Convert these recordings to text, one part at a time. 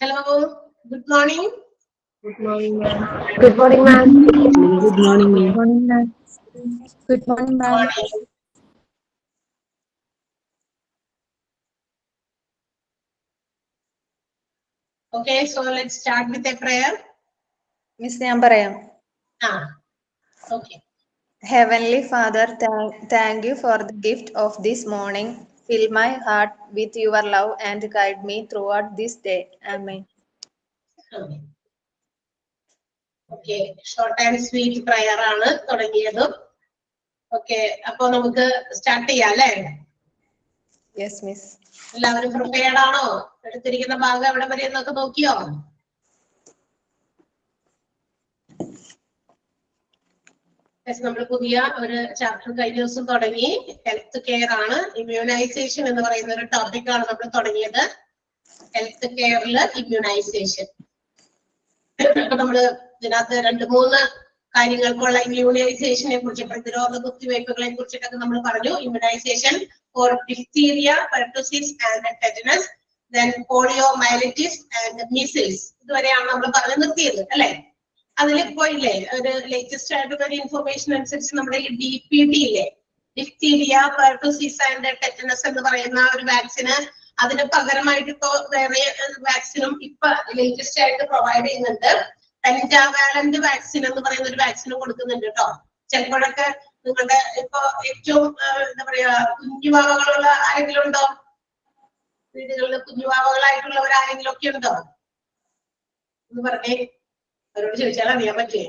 Hello, good morning. Good morning, ma'am. Good morning, ma'am. Good morning, ma'am. Morning, ma'am. Good morning, ma'am. Morning. Okay, so let's start with a prayer. Miss ഞാൻ പറയാം. Okay. Heavenly Father, thank you for the gift of this morning. Fill my heart with your love and guide me throughout this day. Amen. Okay, short and sweet prayer ആണ് തുടങ്ങിയത്. Okay, അപ്പോൾ നമുക്ക് start ചെയ്യാം അല്ലേ? Yes, Miss. എല്ലാവരും prepared ആണോ? എടുത്തിരിക്കുന്ന ഭാഗം എവിടെ വരെ എന്നൊക്കെ നോക്കിയോ? നമ്മൾ പുതിയ ഒരു ചാപ്റ്റർ കഴിഞ്ഞ ദിവസം തുടങ്ങി. ഹെൽത്ത് കെയർ ആണ്, ഇമ്മ്യൂണൈസേഷൻ എന്ന് പറയുന്ന ഒരു ടോപ്പിക് ആണ് നമ്മൾ തുടങ്ങിയത്. ഹെൽത്ത് കെയറില് ഇമ്മ്യൂണൈസേഷൻ. നമ്മള് ഇതിനകത്ത് 2-3 കാര്യങ്ങൾക്കുള്ള ഇമ്മ്യൂണൈസേഷനെ കുറിച്ച്, പ്രതിരോധ കുത്തിവയ്പ്പുകളെ കുറിച്ചിട്ടൊക്കെ നമ്മൾ പറഞ്ഞു. Immunisation for diphtheria, pertussis and tetanus, then poliomyelitis and measles. ഇതുവരെയാണ് നമ്മൾ പറഞ്ഞു നിർത്തിയത് അല്ലെ? അതിലിപ്പോ ഇല്ലേ ഒരു ലേറ്റസ്റ്റ് ആയിട്ടുള്ള ഒരു ഇൻഫർമേഷൻ അനുസരിച്ച് നമ്മുടെ ഈ DPT ഇല്ലേ, ഡിഫ്തീരിയ, പെർട്ടുസിസ് ആൻഡ് ടെറ്റനസ് എന്ന് പറയുന്ന ഒരു വാക്സിന് അതിന് പകരമായിട്ട് ഇപ്പോ വേറെ വാക്സിനും ഇപ്പൊ ലേറ്റസ്റ്റ് ആയിട്ട് പ്രൊവൈഡ് ചെയ്യുന്നുണ്ട്. പെന്റാവാലന്റ് വാക്സിൻ എന്ന് പറയുന്ന ഒരു വാക്സിനും കൊടുക്കുന്നുണ്ട് കേട്ടോ. ചിലപ്പോഴൊക്കെ നിങ്ങളുടെ ഇപ്പൊ ഏറ്റവും എന്താ പറയാ കുഞ്ഞുവാവകളുള്ള ആരെങ്കിലും ഉണ്ടോ? വീടുകളിൽ കുഞ്ഞുവാവകളായിട്ടുള്ളവർ ആരെങ്കിലും ഒക്കെ ഉണ്ടോ എന്ന് പറഞ്ഞേ. അവരോട് ചോദിച്ചാൽ അറിയാൻ പറ്റേ.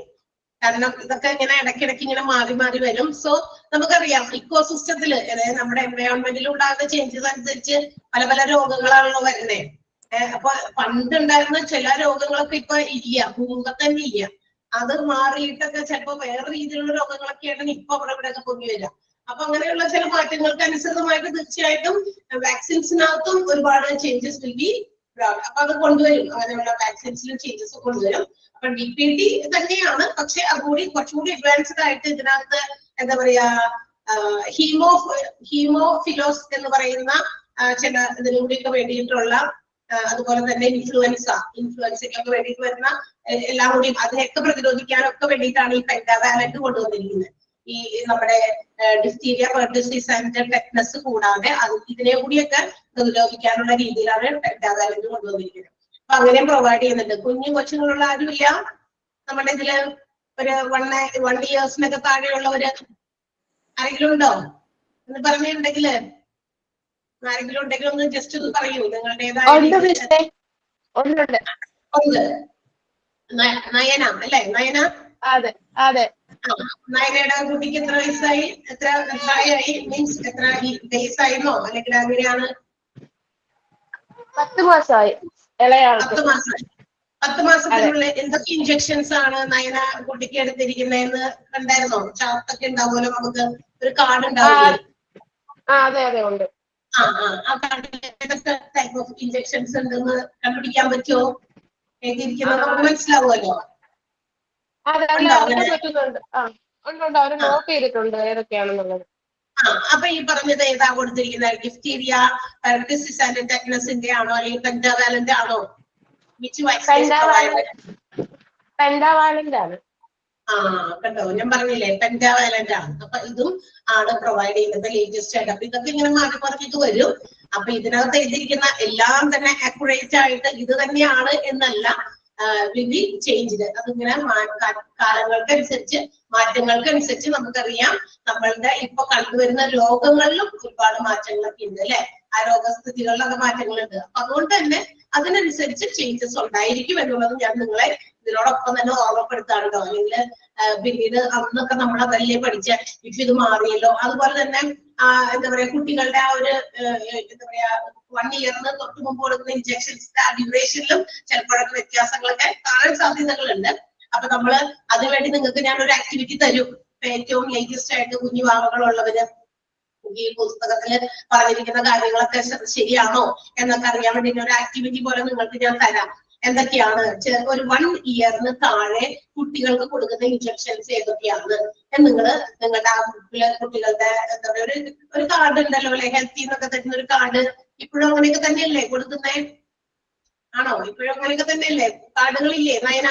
കാരണം ഇതൊക്കെ ഇങ്ങനെ ഇടയ്ക്കിടയ്ക്ക് ഇങ്ങനെ മാറി മാറി വരും. സോ നമുക്കറിയാം ഇക്കോസിസ്റ്റത്തില്, അതായത് നമ്മുടെ എൻവയോൺമെന്റിൽ ഉണ്ടാകുന്ന ചേഞ്ചസ് അനുസരിച്ച് പല പല രോഗങ്ങളാണല്ലോ വരുന്നേ. അപ്പൊ പണ്ടുണ്ടായിരുന്ന ചില രോഗങ്ങളൊക്കെ ഇപ്പൊ ഇല്ല, മുമ്പ് തന്നെ ഇല്ല. അത് മാറിയിട്ടൊക്കെ ചിലപ്പോ വേറെ രീതിയിലുള്ള രോഗങ്ങളൊക്കെയാണ് ഇപ്പൊ അവിടെ ഇവിടെ ഒക്കെ പൊങ്ങി വരിക. അപ്പൊ അങ്ങനെയുള്ള ചില മാറ്റങ്ങൾക്ക് അനുസൃതമായിട്ട് തീർച്ചയായിട്ടും വാക്സിൻസിനകത്തും ഒരുപാട് ചേഞ്ചസ് വിൽ ബി. അപ്പൊ അത് കൊണ്ടുവരും, അങ്ങനെയുള്ള വാക്സിൻസിലും ചേഞ്ചസ് കൊണ്ടുവരും. അപ്പൊ DPT തന്നെയാണ്, പക്ഷെ അതുകൂടി കുറച്ചുകൂടി അഡ്വാൻസ്ഡ് ആയിട്ട് ഇതിനകത്ത് എന്താ പറയാ ഹീമോഫിലോസ് എന്ന് പറയുന്ന ചില ഇതിനൂടെയൊക്കെ വേണ്ടിയിട്ടുള്ള, അതുപോലെ തന്നെ ഇൻഫ്ലുവൻസയ്ക്കൊക്കെ വേണ്ടിയിട്ട് വരുന്ന എല്ലാം കൂടി അതിനെയൊക്കെ പ്രതിരോധിക്കാനൊക്കെ വേണ്ടിയിട്ടാണ് ഈ പെന്റാവാലന്റ് കൊണ്ടുവന്നിരിക്കുന്നത്. ഈ നമ്മുടെ ഡിഫ്തീരിയ, പെർട്ടുസിസ് ആൻഡ് ടെറ്റനസ് കൂടാതെ ഇതിനെ കൂടിയൊക്കെ പ്രതിരോധിക്കാനുള്ള രീതിയിലാണ് പെന്റാവാലന്റ് കൊണ്ടുവന്നിരിക്കുന്നത്. അപ്പൊ അങ്ങനെയും പ്രൊവൈഡ് ചെയ്യുന്നുണ്ട്. കൊച്ചുങ്ങളുള്ള ആരുമില്ല നമ്മുടെ ഇതില്? ഒരു 1 ഇയേഴ്സിനൊക്കെ താഴെയുള്ളവര് ആരെങ്കിലും ഉണ്ടോ എന്ന് പറഞ്ഞിട്ടുണ്ടെങ്കില്, ആരെങ്കിലും ഉണ്ടെങ്കിൽ ഒന്ന് ജസ്റ്റ് ഒന്ന് പറയൂ നിങ്ങളുടേതായ. നയന അല്ലെ? നയന? അതെ അതെ. നയനയുടെ കുട്ടിക്ക് എത്ര വയസ്സായി? എത്ര പ്രായമായി? മീൻസ് എത്ര ഡേയ്സ് ആയിരുന്നോ അല്ലെങ്കിൽ അങ്ങനെയാണ്? 10 മാസമായി ഇളയാൾക്ക്. 10 മാസമായി. 10 മാസത്തിനുള്ളിൽ എന്തൊക്കെ ഇഞ്ചക്ഷൻസ് ആണ് നയന കുട്ടിക്ക് എടുത്തിരിക്കുന്നതെന്ന് കണ്ടായിരുന്നോ? ചാർട്ടൊക്കെ ഉണ്ടാവുമല്ലോ, നമുക്ക് ഒരു കാർഡ് ഉണ്ടാവില്ലേ? അതെ അതെ ഉണ്ട്. ആ കാർഡിൽ ഏതൊക്കെ ടൈപ്പ് ഓഫ് ഇഞ്ചക്ഷൻസ് ഉണ്ടെന്ന് കണ്ടുപിടിക്കാൻ പറ്റുമോ? എഴുതിയിരിക്കുന്നത് നമുക്ക് മനസ്സിലാവുമല്ലോ. അതെ, അറിയാൻ പറ്റുന്നുണ്ട്. ഉണ്ട്, അവര് നോട്ട് ചെയ്തിട്ടുണ്ട് ഏതൊക്കെയാണെന്നുള്ളത്. അപ്പൊ ഈ പറഞ്ഞത് ഏതാ കൊടുത്തിരിക്കുന്നത്? ഡിഫ്തീരിയ, പെർട്ടുസിസ് ആൻഡ് ടെറ്റനസിന്റെ ആണോ അല്ലെങ്കിൽ പെന്റാവാലന്റ് ആണോ? പെന്റാവാലന്റ് ആണ്. കണ്ടോ, ഞാൻ പറഞ്ഞില്ലേ പെന്റാവാലന്റ് ആണ്. അപ്പൊ ഇതും ആണ് പ്രൊവൈഡ് ചെയ്യുന്നത് ലേറ്റസ്റ്റ് ആയിട്ട്. അപ്പൊ ഇതൊക്കെ ഇങ്ങനെ മാറി പറഞ്ഞിട്ട് വരും. അപ്പൊ ഇതിനകത്ത് എഴുതിയിരിക്കുന്ന എല്ലാം തന്നെ അക്യുറേറ്റ് ആയിട്ട് ഇത് തന്നെയാണ് എന്നല്ല, വിൽ ചേഞ്ച്. അതിങ്ങനെ കാലങ്ങൾക്കനുസരിച്ച്, മാറ്റങ്ങൾക്കനുസരിച്ച് നമുക്കറിയാം നമ്മളുടെ ഇപ്പൊ കണ്ടുവരുന്ന രോഗങ്ങളിലും ഒരുപാട് മാറ്റങ്ങളൊക്കെ ഉണ്ട് അല്ലെ? ആ രോഗസ്ഥിതികളിലൊക്കെ മാറ്റങ്ങളുണ്ട്. അപ്പൊ അതുകൊണ്ട് തന്നെ അതിനനുസരിച്ച് ചേഞ്ചസ് ഉണ്ടായിരിക്കും എന്നുള്ളത് ഞാൻ നിങ്ങളെ ഇതിനോടൊപ്പം തന്നെ ഓർമ്മപ്പെടുത്താറുണ്ടോ? അല്ലെങ്കിൽ പിന്നീട് അന്നൊക്കെ നമ്മളതല്ലേ പഠിച്ച ഇപ്പൊ ഇത് മാറിയല്ലോ. അതുപോലെ തന്നെ എന്താ പറയാ കുട്ടികളുടെ ആ ഒരു എന്താ പറയാ 1 ഇയറിന് തൊട്ട് മുമ്പ് കൊടുക്കുന്ന ഇഞ്ചക്ഷൻസിന്റെ ആ ഡ്യൂറേഷനിലും ചിലപ്പോഴൊക്കെ വ്യത്യാസങ്ങളൊക്കെ കാണാൻ സാധ്യതകളുണ്ട്. അപ്പൊ നമ്മള് അതിനുവേണ്ടി നിങ്ങൾക്ക് ഞാനൊരു ആക്ടിവിറ്റി തരും. ഏറ്റവും ലേറ്റസ്റ്റ് ആയിട്ട് കുഞ്ഞുവാവകളുള്ളവര് ഈ പുസ്തകത്തില് പറഞ്ഞിരിക്കുന്ന കാര്യങ്ങളൊക്കെ ശരിയാണോ എന്നൊക്കെ അറിയാൻ വേണ്ടി ഒരു ആക്ടിവിറ്റി പോലെ നിങ്ങൾക്ക് ഞാൻ തരാം. എന്തൊക്കെയാണ് ഒരു 1 ഇയറിന് താഴെ കുട്ടികൾക്ക് കൊടുക്കുന്ന ഇഞ്ചക്ഷൻസ് ഏതൊക്കെയാണ് എന്ന് നിങ്ങളുടെ ആ ബുക്കില് കുട്ടികളുടെ എന്താ പറയുക ഒരു കാർഡ് ഉണ്ടല്ലോ അല്ലെ? ഹെൽത്തി എന്നൊക്കെ തരുന്ന ഒരു കാർഡ്. ഇപ്പോഴും അങ്ങനെയൊക്കെ തന്നെയല്ലേ കൊടുക്കുന്നേ? ആണോ? ഇപ്പോഴും അങ്ങനെയൊക്കെ തന്നെയല്ലേ? കാർഡുകളില്ലേ നയന?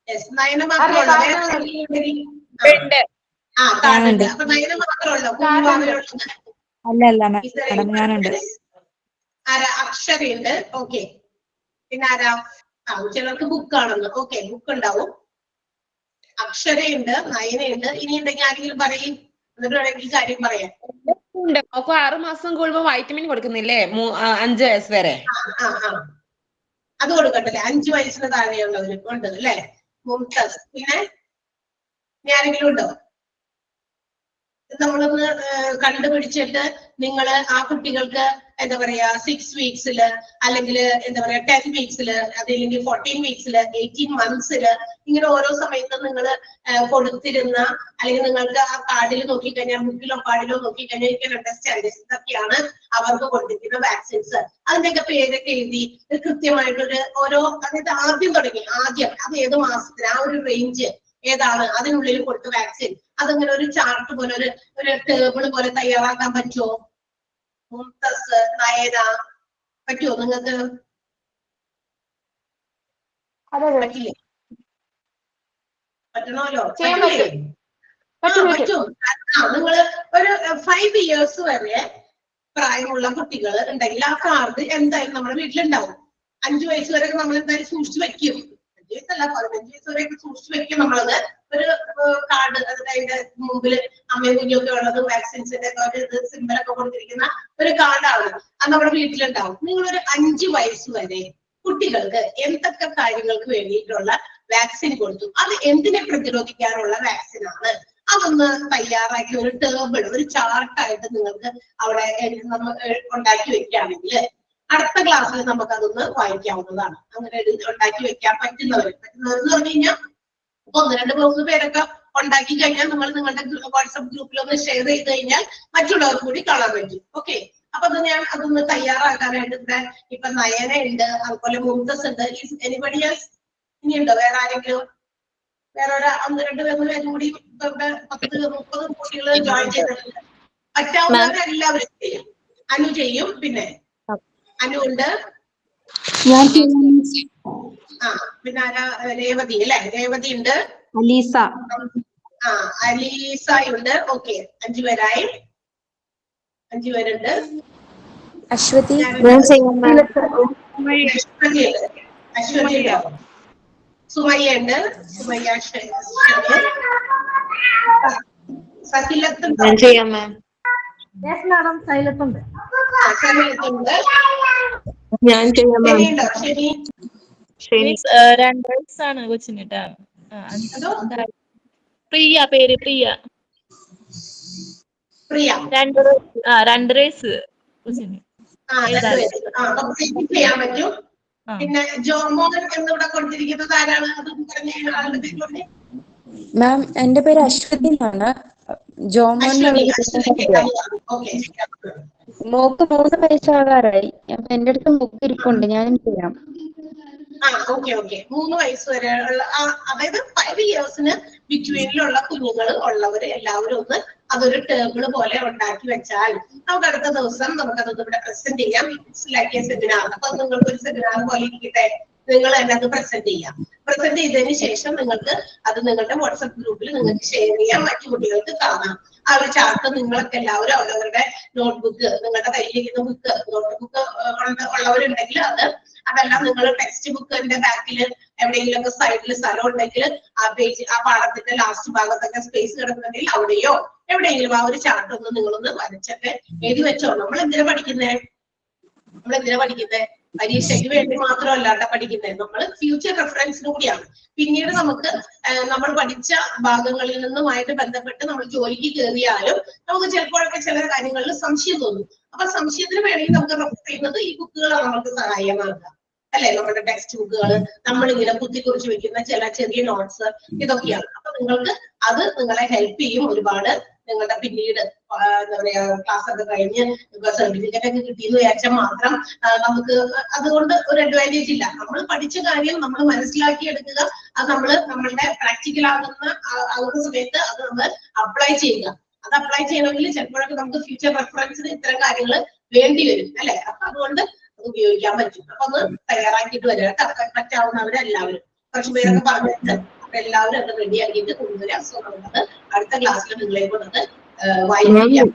യെസ്, നയന മാത്രമേ ഉള്ളൂ. വേറെ ആരെങ്കിലും ഉണ്ടെങ്കിൽ? ആ കാർഡുണ്ട്. അപ്പൊ നയന മാത്രമല്ലോ കുഞ്ഞുവാവയുള്ളത്? അല്ല മാഡം ഞാനുണ്ട്. ആരാ? അക്ഷരയുണ്ട്. ഓക്കെ. പിന്നെ ആരാ? ചിലർക്ക് ബുക്ക് ആണെന്ന്. ഓക്കെ, ബുക്ക് ഉണ്ടാവും. അക്ഷരയുണ്ട്, നയനയുണ്ട്. ഇനി ഉണ്ടെങ്കിൽ ആരെങ്കിലും പറയും, എന്നിട്ട് വേണമെങ്കിൽ കാര്യം പറയാം. അപ്പൊ 6 മാസം കൂടുമ്പോ വൈറ്റമിൻ കൊടുക്കുന്നില്ലേ? 5 വയസ്സ് വരെ. അത് കൊടുക്കണ്ടല്ലേ? 5 വയസ്സിന് താഴെയുള്ളവര് ഉണ്ട് അല്ലെ? മുംതസ്. പിന്നെ ആരെങ്കിലും ഉണ്ടോ? നമ്മളൊന്ന് കണ്ടുപിടിച്ചിട്ട് നിങ്ങൾ ആ കുട്ടികൾക്ക് എന്താ പറയാ 6 വീക്സില് അല്ലെങ്കിൽ എന്താ പറയാ 10 വീക്സില്, അതല്ലെങ്കിൽ 14 വീക്സില്, 18 മന്ത്സില്, ഇങ്ങനെ ഓരോ സമയത്തും നിങ്ങൾ കൊടുത്തിരുന്ന, അല്ലെങ്കിൽ നിങ്ങൾക്ക് ആ കാർഡിൽ നോക്കിക്കഴിഞ്ഞാൽ, ബുക്കിലോ കാർഡിലോ നോക്കിക്കഴിഞ്ഞാൽ you can understand ഇതൊക്കെയാണ് അവർക്ക് കൊടുത്തിരിക്കുന്ന വാക്സിൻസ്. അതിന്റെയൊക്കെ പേരൊക്കെ എഴുതി കൃത്യമായിട്ടൊരു ഓരോ, അതായത് ആദ്യം തുടങ്ങി, ആദ്യം അത് ഏത് മാസത്തിന്, ആ ഒരു റേഞ്ച് ഏതാണ്, അതിനുള്ളിൽ കൊടുത്ത വാക്സിൻ, അതങ്ങനെ ഒരു ചാർട്ട് പോലെ ഒരു ടേബിൾ പോലെ തയ്യാറാക്കാൻ പറ്റുമോ? മുംതസ്, നയന, പറ്റുമോ നിങ്ങൾക്ക്? പറ്റില്ലേ? പറ്റണമല്ലോ. പറ്റില്ലേ? പറ്റും. നിങ്ങള് ഒരു 5 ഇയേഴ്സ് വരെ പ്രായമുള്ള കുട്ടികൾ ഉണ്ടെങ്കിൽ ആ കാർഡ് എന്തായാലും നമ്മുടെ വീട്ടിലുണ്ടാവും. 5 വയസ്സ് വരെ നമ്മൾ എന്തായാലും സൂക്ഷിച്ചു വെക്കും. 5 വയസ്സല്ല, 15 വയസ്സ് വരെയൊക്കെ സൂക്ഷിച്ചു വെക്കും നമ്മളത്. ഒരു കാർഡ്, അതിന്റെ മുമ്പിൽ അമ്മയും കുഞ്ഞൊക്കെ ഉള്ളത്, വാക്സിൻസിന്റെ സിമ്പലൊക്കെ കൊടുത്തിരിക്കുന്ന ഒരു കാർഡാണ്. അത് നമ്മുടെ വീട്ടിലുണ്ടാവും. നിങ്ങളൊരു 5 വയസ്സ് വരെ കുട്ടികൾക്ക് എന്തൊക്കെ കാര്യങ്ങൾക്ക് വേണ്ടിയിട്ടുള്ള വാക്സിൻ കൊടുത്തു, അത് എന്തിനെ പ്രതിരോധിക്കാനുള്ള വാക്സിൻ ആണ്, അതൊന്ന് തയ്യാറാക്കി ഒരു ടേബിൾ, ഒരു ചാർട്ടായിട്ട് നിങ്ങൾക്ക് അവിടെ നമ്മൾ ഉണ്ടാക്കി വെക്കുകയാണെങ്കിൽ അടുത്ത ക്ലാസ്സിൽ നമുക്ക് അതൊന്ന് വായിക്കാവുന്നതാണ്. അങ്ങനെ ഉണ്ടാക്കി വെക്കാൻ പറ്റുന്നവരെന്ന് പറഞ്ഞു കഴിഞ്ഞാൽ 1-2-3 പേരൊക്കെ ഉണ്ടാക്കി കഴിഞ്ഞാൽ നിങ്ങൾ നിങ്ങളുടെ വാട്സപ്പ് ഗ്രൂപ്പിൽ ഒന്ന് ഷെയർ ചെയ്ത് കഴിഞ്ഞാൽ മറ്റുള്ളവർക്ക് കൂടി കാണാൻ പറ്റും. ഓക്കെ, അപ്പൊ അത് ഞാൻ അതൊന്ന് തയ്യാറാക്കാനായിട്ട് ഇപ്പൊ നയന ഉണ്ട്, അതുപോലെ മുംതസ് ഉണ്ട്. Anybody else? ഇനിയുണ്ടോ വേറെ ആരെങ്കിലും? വേറെ ഒരു 1-2 പേരും കൂടി 10-30 കുട്ടികൾ ജോയിൻ ചെയ്തിട്ടുണ്ട്. പറ്റാവുന്നവരെല്ലാവരും ചെയ്യും. അനു ചെയ്യും. പിന്നെ അനു ഉണ്ട്. പിന്നെ ആരാ? രേവതി അല്ലെ? രേവതി ഉണ്ട്. അലീസ. അലീസയുണ്ട്. ഓക്കെ, 5 പേരായി. 5 പേരുണ്ട്. അശ്വതി. അശ്വതി ഉണ്ടോ? സുമയ്യ ഉണ്ട്. സുമയ്യ, സഹിലത്തുണ്ടോ? സൈലത്തുണ്ട്. സഹിലത്തുണ്ട്. ഞാൻ ചെയ്യാം. ശനിയുണ്ടോ? ശനി 2 വയസ്സാണ് കൊച്ചിന് ട്ടാ. പ്രിയ, പേര് പ്രിയ. പ്രിയ 2 വയസ്സ് കൊച്ചിന്. ചെയ്യാൻ പറ്റും. പിന്നെ ജോമോൻ എന്നിവിടെ കൊടുത്തിരിക്കുന്നത് ആരാണ്? അത് പറഞ്ഞ ആളുടെ പേര്. മാം, എന്റെ പേര് അശ്വതി എന്നാണ്. ജോമോൻ മോക്ക് 3 വയസ്സാകാറായി. അപ്പൊ എന്റെ അടുത്ത് ബുക്ക് ഇരിപ്പുണ്ട്, ഞാനും ചെയ്യാം. ഓക്കെ. 3 വയസ്സ് വരെ ഉള്ള, അതായത് 5 ഇയേഴ്സിന് ബിറ്റ്വീനിലുള്ള കുഞ്ഞുങ്ങൾ ഉള്ളവര് എല്ലാവരും ഒന്ന് അതൊരു ടേബിൾ പോലെ ഉണ്ടാക്കി വെച്ചാൽ നമുക്ക് അടുത്ത ദിവസം നമുക്കതൊന്ന് ഇവിടെ പ്രസന്റ് ചെയ്യാം. Like seminar. അപ്പൊ നിങ്ങൾക്ക് ഒരു സെമിനാർ പോലെ ഇരിക്കട്ടെ, നിങ്ങൾ തന്നെ അത് പ്രസന്റ് ചെയ്യാം. പ്രസന്റ് ചെയ്തതിന് ശേഷം നിങ്ങൾക്ക് അത് നിങ്ങളുടെ വാട്സപ്പ് ഗ്രൂപ്പിൽ നിങ്ങൾക്ക് ഷെയർ ചെയ്യാം, മറ്റു കുട്ടികൾക്ക് കാണാം. ആ ഒരു ചാർട്ട് നിങ്ങളൊക്കെ എല്ലാവരും അവരവരുടെ നോട്ട്ബുക്ക്, നിങ്ങളുടെ കയ്യിലിരിക്കുന്ന ബുക്ക്, നോട്ട്ബുക്ക് ഉള്ളവരുണ്ടെങ്കിൽ അതെല്ലാം നിങ്ങൾ ടെക്സ്റ്റ് ബുക്കിന്റെ ബാക്കിൽ എവിടെയെങ്കിലും ഒക്കെ സൈഡിൽ സ്ഥലം ഉണ്ടെങ്കിൽ ആ പേജ്, ആ പാഠത്തിന്റെ ലാസ്റ്റ് ഭാഗത്തൊക്കെ സ്പേസ് കിടക്കുന്നുണ്ടെങ്കിൽ അവിടെയോ എവിടെയെങ്കിലും ആ ഒരു ചാർട്ട് ഒന്ന് നിങ്ങളൊന്ന് വരച്ചൊക്കെ എഴുതി വെച്ചോ. നമ്മൾ എന്തിനാ പഠിക്കുന്നേ? പരീക്ഷയ്ക്ക് വേണ്ടി മാത്രമല്ല കേട്ടോ പഠിക്കുന്നത്, നമ്മൾ ഫ്യൂച്ചർ റെഫറൻസിന് കൂടിയാണ്. പിന്നീട് നമുക്ക് നമ്മൾ പഠിച്ച ഭാഗങ്ങളിൽ നിന്നുമായിട്ട് ബന്ധപ്പെട്ട് നമ്മൾ ജോലിക്ക് കയറിയാലും നമുക്ക് ചിലപ്പോഴൊക്കെ ചില കാര്യങ്ങളിൽ സംശയം തോന്നും. അപ്പൊ സംശയത്തിന് വേണമെങ്കിൽ നമുക്ക് റെഫർ ചെയ്യുന്നത് ഈ ബുക്കുകളാണ് നമുക്ക് സഹായമാകുക അല്ലെ? നമ്മുടെ ടെക്സ്റ്റ് ബുക്കുകൾ, നമ്മളിങ്ങനെ കുറിച്ച് വെക്കുന്ന ചില ചെറിയ നോട്ട്സ്, ഇതൊക്കെയാണ്. അപ്പൊ നിങ്ങൾക്ക് അത് നിങ്ങളെ ഹെൽപ്പ് ചെയ്യും ഒരുപാട്. നിങ്ങളുടെ പിന്നീട് എന്താ പറയാ ക്ലാസ് ഒക്കെ കഴിഞ്ഞ് സർട്ടിഫിക്കറ്റ് ഒക്കെ കിട്ടിയെന്ന് വിചാരിച്ചാൽ മാത്രം നമുക്ക് അതുകൊണ്ട് ഒരു അഡ്വാൻറ്റേജ് ഇല്ല. നമ്മൾ പഠിച്ച കാര്യം നമ്മൾ മനസ്സിലാക്കി എടുക്കുക, അത് നമ്മളുടെ പ്രാക്ടിക്കൽ ആകുന്ന സമയത്ത് അത് നമ്മൾ അപ്ലൈ ചെയ്യുക. അത് അപ്ലൈ ചെയ്യണമെങ്കിൽ ചിലപ്പോഴൊക്കെ നമുക്ക് ഫ്യൂച്ചർ റെഫറൻസിന് ഇത്തരം കാര്യങ്ങൾ വേണ്ടി വരും അല്ലെ? അപ്പൊ അതുകൊണ്ട് ഉപയോഗിക്കാൻ പറ്റും. അപ്പൊ ഒന്ന് തയ്യാറാക്കിയിട്ട് വരിക, പറ്റാവുന്നവരെല്ലാവരും. കുറച്ച് പേരൊക്കെ പറഞ്ഞിട്ട് അപ്പൊ എല്ലാവരും അത് റെഡിയാക്കിയിട്ട് കൊണ്ടുവരിക. സോ നമുക്കത് അടുത്ത ക്ലാസ്സിൽ നിങ്ങളെ കൊണ്ടത് വായിപ്പിക്കാം.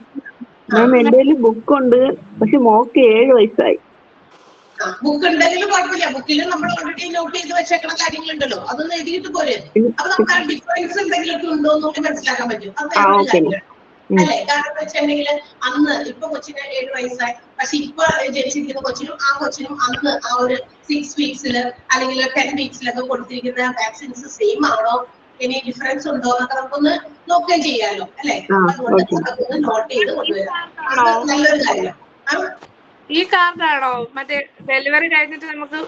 മാം എന്റെ കയ്യിൽ ബുക്ക് ഉണ്ട്, പക്ഷെ മോക്ക് 7 വയസ്സായി. ബുക്ക് ഉണ്ടെങ്കിലും കുഴപ്പമില്ല. ബുക്കിൽ നമ്മൾ ഓൾറെഡി നോട്ട് ചെയ്ത് വെച്ചേക്കുന്ന കാര്യങ്ങളുണ്ടല്ലോ, അതൊന്ന് എഴുതിയിട്ട് പോരെ. അപ്പൊ നമുക്ക് ആ ഡിഫറൻസ് എന്തെങ്കിലുമൊക്കെ ഉണ്ടോ എന്നൊക്കെ മനസ്സിലാക്കാൻ പറ്റും. അത് കാര്യമാണ് അല്ലെ? കാരണം എന്ന് വെച്ചിട്ടുണ്ടെങ്കിൽ അന്ന് ഇപ്പൊ കൊച്ചിന് 7 വയസ്സായി, പക്ഷെ ഇപ്പൊ ജനിച്ചിരിക്കുന്ന കൊച്ചിനും ആ കൊച്ചിനും അന്ന് ആ ഒരു 6 വീക്സില് അല്ലെങ്കിൽ 10 വീക്സിലൊക്കെ കൊടുത്തിരിക്കുന്ന വാക്സിൻസ് സെയിം ആണോ, ഇനി ഡിഫറൻസ് ഉണ്ടോ എന്നൊക്കെ നമുക്കൊന്ന് നോക്കുകയും ചെയ്യാമല്ലോ അല്ലെ? അതുകൊണ്ട് അതൊന്ന് നോട്ട് ചെയ്ത് കൊണ്ടുവരാം. നല്ലൊരു കാര്യം. ഈ കാർഡാണോ മറ്റേ ഡെലിവറി കഴിഞ്ഞിട്ട് നമുക്ക്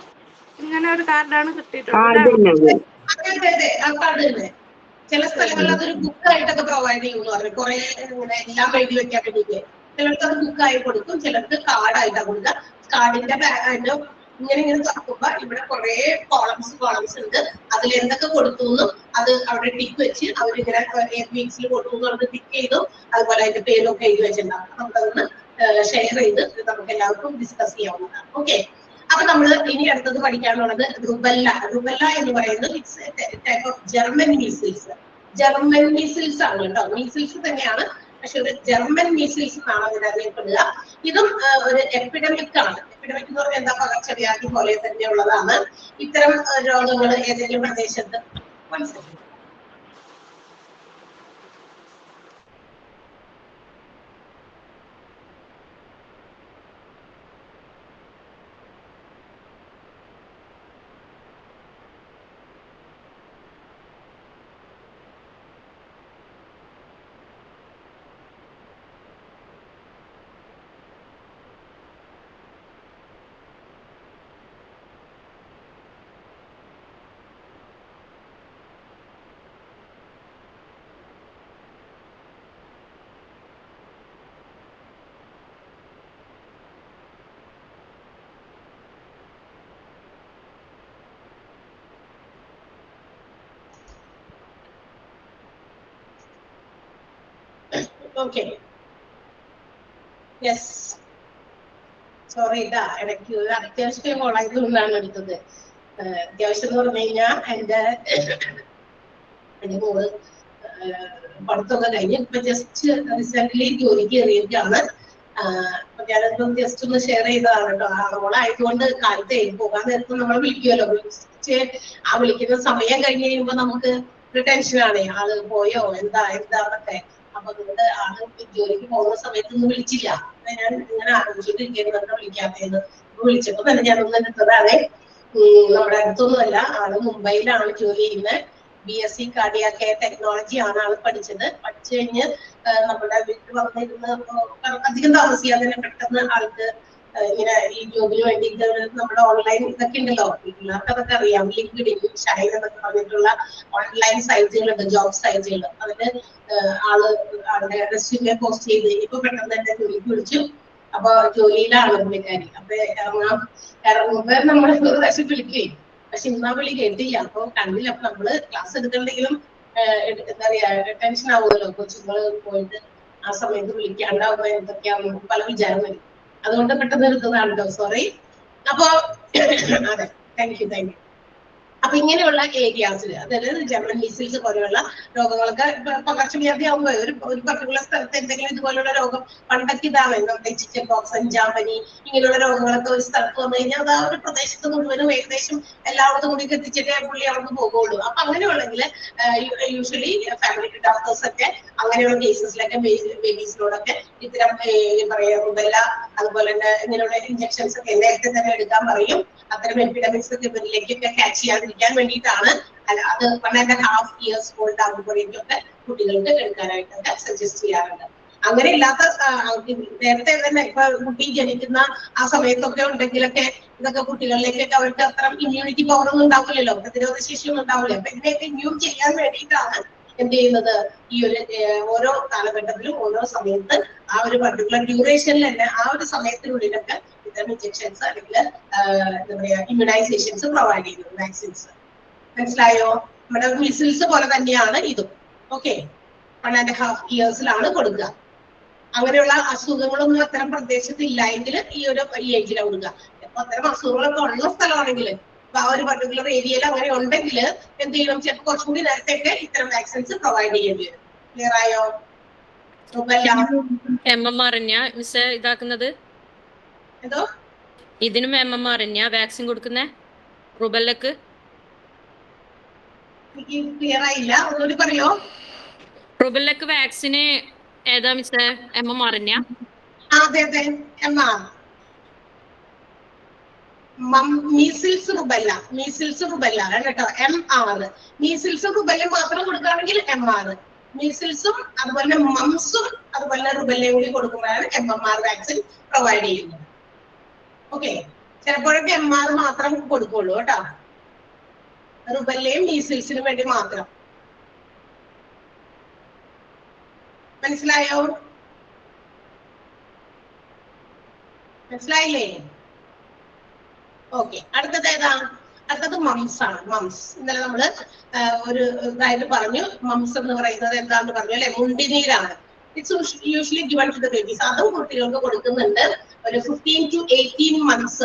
ഇങ്ങനെ ഒരു കാർഡാണ് കിട്ടിയിട്ടുള്ളത്? അതെ, ആ കാർഡ് തന്നെ. ചില സ്ഥലങ്ങളിൽ അതൊരു ബുക്കായിട്ടൊക്കെ പ്രൊവൈഡ് ചെയ്യുമെന്ന് പറഞ്ഞു. കുറെ ഇങ്ങനെ എല്ലാം എഴുതി വെക്കാൻ വേണ്ടിയിട്ട് ചിലർക്ക് അത് ബുക്കായി കൊടുക്കും, ചിലർക്ക് കാർഡായിട്ടാണ് കൊടുക്കുക. കാർഡിന്റെ ഇങ്ങനെ തുറക്കുമ്പോ ഇവിടെ കുറെ കോളംസ് ഉണ്ട്. അതിൽ എന്തൊക്കെ കൊടുത്തു എന്നും അത് അവിടെ ടിക്ക് വെച്ച് അവരിങ്ങനെ 8 വീക്സിൽ കൊടുത്തു എന്നുള്ളത് ടിക്ക് ചെയ്തു. അതുപോലെ അതിന്റെ പേരൊക്കെ എഴുതി വെച്ചിട്ടുണ്ടാവും. നമുക്കതൊന്ന് ഷെയർ ചെയ്ത് നമുക്ക് എല്ലാവർക്കും ഡിസ്കസ് ചെയ്യാവുന്നതാണ്. ഓക്കെ, അപ്പൊ നമ്മള് ഇനി അടുത്തത് പഠിക്കാനുള്ളത് റുബെല്ല. റുബെല്ല എന്ന് പറയുന്നത് type of German measles. German measles ആണ് കേട്ടോ. മീസിൽസ് തന്നെയാണ്, പക്ഷെ ഒരു ജർമ്മൻ മീസിൽസ് എന്നാണ് അതിനറിയപ്പെടുക. ഇതും ഒരു എപ്പിഡമിക് ആണ്. എപ്പിഡമിക് എന്ന് പറഞ്ഞാൽ എന്താ, പകർച്ചവ്യാധി പോലെ തന്നെയുള്ളതാണ്. ഇത്തരം രോഗങ്ങൾ ഏതെങ്കിലും പ്രദേശത്ത് മനസ്സിലാക്കും. ഓക്കെ, യെസ്, സോറി ഇതാ ഇടയ്ക്ക് ഒരു അത്യാവശ്യം കോളായതുകൊണ്ടാണ് എടുത്തത്. അത്യാവശ്യം എന്ന് പറഞ്ഞു കഴിഞ്ഞാൽ എന്റെ മോള് പഠിത്തമൊക്കെ കഴിഞ്ഞ് ഇപ്പൊ ജസ്റ്റ് റീസെന്റ്ലി ജോലിക്ക് കയറിയിട്ടാണ്. അപ്പൊ ഞാനത് ജസ്റ്റ് ഒന്ന് ഷെയർ ചെയ്തതാണ് കേട്ടോ. മോളായതുകൊണ്ട് കാലത്ത് പോകാൻ നേരത്തെ നമ്മൾ വിളിക്കുമല്ലോ, വിളിച്ച് ആ വിളിക്കുന്ന സമയം കഴിഞ്ഞ് കഴിയുമ്പോ നമുക്ക് ഒരു ടെൻഷനാണ്, ആള് പോയോ എന്താന്നൊക്കെ. അപ്പൊ അതുകൊണ്ട് ആള് ജോലിക്ക് പോകുന്ന സമയത്തൊന്നും വിളിച്ചില്ല. ഞാൻ ഇങ്ങനെ ആലോചിച്ചിട്ടിരിക്കുന്നത് വിളിക്കാത്തത്. വിളിച്ചപ്പോ തന്നെ ഞാനൊന്നും എടുത്തതാണ്. നമ്മുടെ അടുത്തൊന്നുമല്ല, ആള് മുംബൈയിലാണ് ജോലി ചെയ്യുന്നത്. BSc കാർഡിയാക് ടെക്നോളജി ആണ് ആള് പഠിച്ചത്. പഠിച്ചു കഴിഞ്ഞ് നമ്മുടെ വീട്ടിൽ വന്നിരുന്ന് അധികം താമസിയാതെ തന്നെ പെട്ടെന്ന് ആൾക്ക് ഇങ്ങനെ ഈ ജോബിന് വേണ്ടിയിട്ട് നമ്മുടെ ഓൺലൈൻ ഇതൊക്കെ ഉണ്ടല്ലോ, പിള്ളേർക്ക് അതൊക്കെ അറിയാം. ലിങ്ക്ഡിൻ, ഷൈൻ എന്നൊക്കെ പറഞ്ഞിട്ടുള്ള ഓൺലൈൻ സൈറ്റുകളുണ്ട്, ജോബ് സൈറ്റുകൾ. അതില് ആളുടെ റെസ്യൂമെ പോസ്റ്റ് ചെയ്ത് ഇപ്പൊ പെട്ടെന്ന് തന്നെ ജോലിക്ക് വിളിച്ചു. അപ്പൊ ജോലിയിലാണ് പുള്ളിക്കാരി. അപ്പൊ ഇറങ്ങുമ്പോ നമ്മള് ഒരു പ്രാവശ്യം വിളിക്കുകയും, പക്ഷെ ഇന്നാ വിളി കേട്ടില്ല. അപ്പൊ കണ്ടില്ല. അപ്പൊ നമ്മള് ക്ലാസ് എടുക്കണ്ടെങ്കിലും എന്താ പറയാ ടെൻഷൻ ആവുമല്ലോ, കൊച്ചുങ്ങള് പോയിട്ട് ആ സമയത്ത് വിളിക്കാണ്ടാവുമ്പോ എന്തൊക്കെയാണെന്ന് പല വിചാരം വരും. അതുകൊണ്ട് പെട്ടെന്ന് എടുത്തതാണ് കേട്ടോ, സോറി. അപ്പൊ അതെ, താങ്ക് യു. അപ്പൊ ഇങ്ങനെയുള്ള ഏരിയാസിൽ, അതായത് ജർമ്മൻ മീസിൽസ് പോലെയുള്ള രോഗങ്ങളൊക്കെ പകർച്ചവ്യാധി ആവുമ്പോൾ ഒരു പർട്ടിക്കുലർ സ്ഥലത്ത് എന്തെങ്കിലും ഇതുപോലുള്ള രോഗം പണ്ടൊക്കെ ഇതാണ് നമ്മുടെ ചിക്കൻ പോക്സ്, അഞ്ചാമ്പനി, ഇങ്ങനെയുള്ള രോഗങ്ങളൊക്കെ ഒരു സ്ഥലത്ത് വന്നു കഴിഞ്ഞാൽ അത് ആ ഒരു പ്രദേശത്ത് മുഴുവനും ഏകദേശം എല്ലായിടത്തും കൂടി എത്തിച്ചിട്ടേ പുള്ളി അവിടെ പോകുള്ളൂ. അപ്പൊ അങ്ങനെയുള്ളെങ്കിൽ യൂഷ്വലി ഫാമിലി ഡോക്ടേഴ്സ് ഒക്കെ അങ്ങനെയുള്ള കേസസിലൊക്കെ ബേബീസിനോടൊക്കെ ഇത്തരം പറയാ റുബെല്ല, അതുപോലെ തന്നെ ഇങ്ങനെയുള്ള ഇഞ്ചക്ഷൻസ് ഒക്കെ നേരത്തെ തന്നെ എടുക്കാൻ പറയും. അത്തരം എപ്പിഡമിക്സ് ഒക്കെ ഇവരിലേക്കൊക്കെ ക്യാച്ച് ചെയ്യാതിരിക്കാൻ വേണ്ടിയിട്ടാണ്. അത് 1.5 years ഓൾഡ് ആകുമ്പോഴേക്കൊക്കെ കുട്ടികൾക്ക് എടുക്കാനായിട്ടൊക്കെ സജസ്റ്റ് ചെയ്യാറുണ്ട്. അങ്ങനെ ഇല്ലാത്ത നേരത്തെ തന്നെ ഇപ്പൊ കുട്ടി ജനിക്കുന്ന ആ സമയത്തൊക്കെ ഉണ്ടെങ്കിലൊക്കെ ഇതൊക്കെ കുട്ടികളിലേക്കൊക്കെ അവർക്ക് അത്ര ഇമ്മ്യൂണിറ്റി പവർ ഒന്നും ഉണ്ടാവില്ലല്ലോ, പ്രതിരോധ ശേഷി ഒന്നും ഉണ്ടാവില്ല. അപ്പൊ ഇതിനെയൊക്കെ ഇമ്മ്യൂൺ ചെയ്യാൻ വേണ്ടിയിട്ടാണ് എന്ത് ചെയ്യുന്നത്, ഈ ഒരു ഓരോ കാലഘട്ടത്തിലും ഓരോ സമയത്ത് ആ ഒരു പർട്ടിക്കുലർ ഡ്യൂറേഷനിൽ തന്നെ ആ ഒരു സമയത്തിനുള്ളിലൊക്കെ ഇത്തരം ഇഞ്ചക്ഷൻസ് അല്ലെങ്കിൽ എന്താ പറയാ ഇമ്മ്യൂണൈസേഷൻസ് പ്രൊവൈഡ് ചെയ്യുന്നത്, വാക്സിൻസ്. മനസ്സിലായോ? നമ്മുടെ മിസിൽസ് പോലെ തന്നെയാണ് ഇതും. ഓക്കെ, 1.5 years കൊടുക്കുക. അങ്ങനെയുള്ള അസുഖങ്ങളൊന്നും അത്തരം പ്രദേശത്ത് ഇല്ല എങ്കിൽ ഈ ഏജിലാണ് കൊടുക്കുക. അത്തരം അസുഖങ്ങളൊക്കെ ഉള്ള സ്ഥലമാണെങ്കിൽ ആ ഒരു പർട്ടിക്കുലർ ഏരിയയിൽ അങ്ങനെ ഉണ്ടെങ്കിൽ എന്ത് ചെയ്യണം, ചിലപ്പോൾ കുറച്ചുകൂടി നേരത്തെയൊക്കെ ഇത്തരം വാക്സിൻസ് പ്രൊവൈഡ് ചെയ്യേണ്ടി വരും. ക്ലിയർ ആയോ? MMR മിസ് ഇതാക്കുന്നത് എന്തോ ഇതിനും MMR വാക്സിൻ കൊടുക്കുന്നേ റുബല്ലക്ക്? എനിക്ക് ക്ലിയർ ആയില്ല, ഒന്നുകൂടി പറയോ? റുബല്ലക്ക് വാക്സിന് ഏതാ മിസ്? MMR അതെ അതെ, MR. മീസിൽസ് റുബല്ല കേട്ടോ, MR. മീസിൽസും റുബല്ലയും മാത്രം കൊടുക്കുകയാണെങ്കിൽ MR. മീസിൽസും അതുപോലെ മംസും അതുപോലെ റുബല്ലയും കൂടി കൊടുക്കുമ്പോഴാണ് MMR വാക്സിൻ പ്രൊവൈഡ് ചെയ്യുന്നത്. ഓക്കെ, ചിലപ്പോഴൊക്കെ MR മാത്രം കൊടുക്കുള്ളൂ കേട്ടോ, റുബല്ലയും മീസിൽസിനും വേണ്ടി മാത്രം. മനസ്സിലായോ? മനസ്സിലായില്ലേ? ഓക്കെ, അടുത്തത് ഏതാ? അടുത്തത് മംസ് ആണ്. മംസ് ഇന്നലെ നമ്മള് ഒരു ഇതായിട്ട് പറഞ്ഞു. മംസ് എന്ന് പറയുന്നത് എന്താന്ന് പറഞ്ഞു അല്ലെ, മുണ്ടിനീരാണ്. It's usually given to the babies. അതും കുട്ടികൾക്ക് കൊടുക്കുന്നുണ്ട്. ഒരു 15 to 18 months.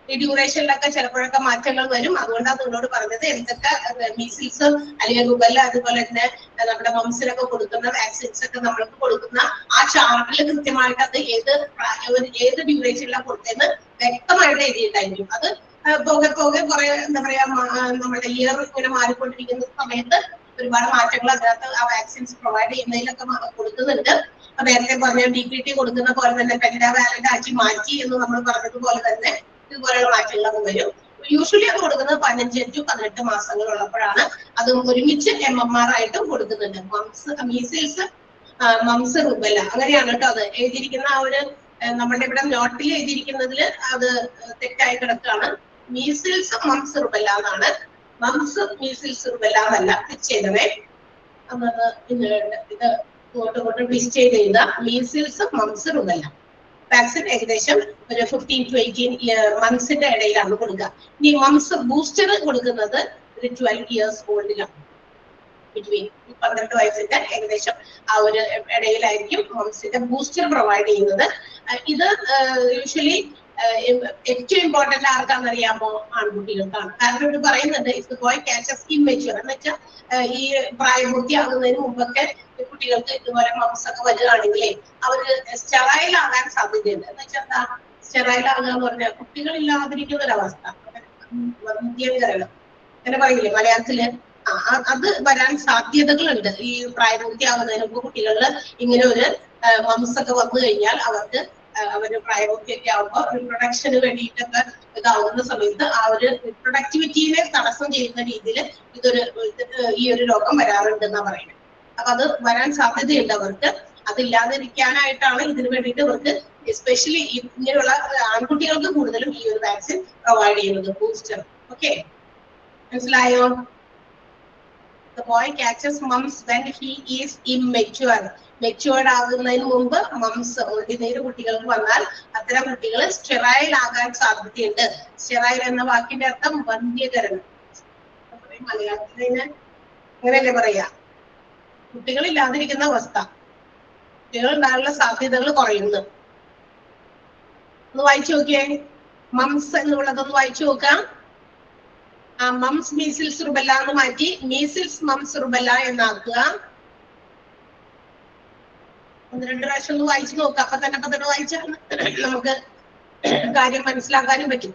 ഈ ഡ്യൂറേഷനിലൊക്കെ ചിലപ്പോഴൊക്കെ മാറ്റങ്ങൾ വരും. അതുകൊണ്ടാണ് നിങ്ങളോട് പറഞ്ഞത് എന്തൊക്കെ മീസിൽസ് അല്ലെങ്കിൽ റുബല്ല അതുപോലെ തന്നെ നമ്മുടെ മംസിലൊക്കെ കൊടുക്കുന്ന വാക്സിൻസ് ഒക്കെ നമ്മൾക്ക് കൊടുക്കുന്ന ആ ചാർട്ടിൽ കൃത്യമായിട്ട് അത് ഏത് ഡ്യൂറേഷനിലാണ് കൊടുത്തതെന്ന് വ്യക്തമായിട്ട് എഴുതിയിട്ടായിരിക്കും. അത് പോകെ പോകെ കുറെ എന്താ പറയാ നമ്മുടെ ഇയർ ഇങ്ങനെ മാറിക്കൊണ്ടിരിക്കുന്ന സമയത്ത് ഒരുപാട് മാറ്റങ്ങൾ അതിനകത്ത് ആ വാക്സിൻസ് പ്രൊവൈഡ് ചെയ്യുന്നതിലൊക്കെ കൊടുക്കുന്നുണ്ട്. നേരത്തെ പറഞ്ഞ DPT കൊടുക്കുന്ന പോലെ തന്നെ പെൻഡാവാലന്റ് ആക്കി മാറ്റി എന്ന് നമ്മൾ പറഞ്ഞതുപോലെ തന്നെ ഇതുപോലെയുള്ള മാറ്റങ്ങളൊക്കെ വരും. യൂഷ്വലി അത് കൊടുക്കുന്നത് 15 to 18 മാസങ്ങളുള്ളപ്പോഴാണ്. അത് ഒരുമിച്ച് MMR ആയിട്ടും കൊടുക്കുന്നുണ്ട്. മീസിൽസ്, മംസ്, റുബല്ല അങ്ങനെയാണ് കേട്ടോ അത് എഴുതിയിരിക്കുന്ന. ആ ഒരു നമ്മുടെ ഇവിടെ നോട്ടിൽ എഴുതിയിരിക്കുന്നതിൽ അത് തെറ്റായി കിടക്കുകയാണ്. മീസിൽസ്, മംസ്, റുബല്ല എന്നാണ്. മംസ്, മീസിൽസ്, റുബല്ല എന്നല്ല. ചെയ്തവേ ഇത് ഇങ്ങോട്ട് ഡിസ്റ്റൈൻ ചെയ്ത മീസിൽസ്, മംസ്, റുബല്ല വാക്സിൻ ഏകദേശം ഒരു 15 to 18 മന്ത്സിന്റെ ഇടയിലാണ് കൊടുക്കുക. ഇനി മംസ് ബൂസ്റ്റർ കൊടുക്കുന്നത് ഒരു 12 years ഓൾഡിലാണ്. ബിറ്റ്വീൻ 12 വയസ്സിന്റെ ഏകദേശം ആ ഒരു ഇടയിലായിരിക്കും മംസിന്റെ ബൂസ്റ്റർ പ്രൊവൈഡ് ചെയ്യുന്നത്. ഇത് യൂഷ്വലി ഏറ്റവും ഇമ്പോർട്ടന്റ് ആർക്കാണെന്ന് അറിയാമോ? ആൺകുട്ടികൾക്കാണ്. കാരണം ഇവർ പറയുന്നുണ്ട് ഇഫ് ബോയ് ക്യാച്ചസ് ഇംമെച്യൂർ എന്ന് വെച്ചാൽ ഈ പ്രായപൂർത്തിയാകുന്നതിന് മുമ്പൊക്കെ കുട്ടികൾക്ക് ഇതുപോലെ മംസ് ഒക്കെ വരികയാണെങ്കിലേ അവര് സ്റ്റെറൈൽ ആകാൻ സാധ്യതയുണ്ട്. എന്ന് വെച്ചാൽ എന്താ സ്റ്റെറൈൽ ആകുക എന്ന് പറഞ്ഞാൽ കുട്ടികളില്ലാതിരിക്കുന്ന ഒരവസ്ഥ, വന്ധ്യംകരണം അങ്ങനെ പറയില്ലേ മലയാളത്തില്. അത് വരാൻ സാധ്യതകളുണ്ട്. ഈ പ്രായപൂർത്തിയാകുന്നതിന് മുമ്പ് കുട്ടികളിൽ ഇങ്ങനെ ഒരു മംസ് ഒക്കെ വന്നു കഴിഞ്ഞാൽ അവര് പ്രായപൂർത്തിയൊക്കെ ആവുമ്പോൾ റിപ്രൊഡക്ഷന് വേണ്ടിയിട്ടൊക്കെ ഇതാവുന്ന സമയത്ത് ആ ഒരു റിപ്രൊഡക്ടിവിറ്റിയെ തടസ്സം ചെയ്യുന്ന രീതിയിൽ ഈ ഒരു രോഗം വരാറുണ്ടെന്നാ പറയുന്നത്. അപ്പൊ അത് വരാൻ സാധ്യതയുണ്ട് അവർക്ക്. അതില്ലാതിരിക്കാനായിട്ടാണ് ഇതിനു വേണ്ടിയിട്ട് ഇവർക്ക് എസ്പെഷ്യലി ഇങ്ങനെയുള്ള ആൺകുട്ടികൾക്ക് കൂടുതലും ഈ ഒരു വാക്സിൻ പ്രൊവൈഡ് ചെയ്യുന്നത്, ബൂസ്റ്റർ. ഓക്കെ, മനസ്സിലായോ? The boy catches mumps when he is immature. Matured ആകുന്നതിന് മുമ്പ് മംസ് ഒളിനീര് കുട്ടികൾക്ക് വന്നാൽ അത്തരം കുട്ടികൾ സ്റ്റെറൈൽ ആകാൻ സാധ്യതയുണ്ട്. സ്റ്റെറൈൽ എന്ന വാക്കിന്റെ അർത്ഥം വന്ധ്യകരണം. മലയാളത്തിൽ അങ്ങനെയല്ലേ പറയാ, കുട്ടികളില്ലാതിരിക്കുന്ന അവസ്ഥ, കുട്ടികൾ ഉണ്ടാകാനുള്ള സാധ്യതകൾ കുറയുന്നു. ഒന്ന് വായിച്ചു നോക്കിയേ, മംസ് എന്നുള്ളതൊന്ന് വായിച്ചു നോക്കാം. മംസ് മീസിൽസ് റുബല്ല എന്ന് മാറ്റി മീസിൽസ് മംസ് റുബല്ല എന്നാക്കുക. 1-2 പ്രാവശ്യം ഒന്ന് വായിച്ചു നോക്കാം. അപ്പൊ തന്നെ വായിച്ചാൽ നമുക്ക് കാര്യം മനസ്സിലാക്കാനും പറ്റും.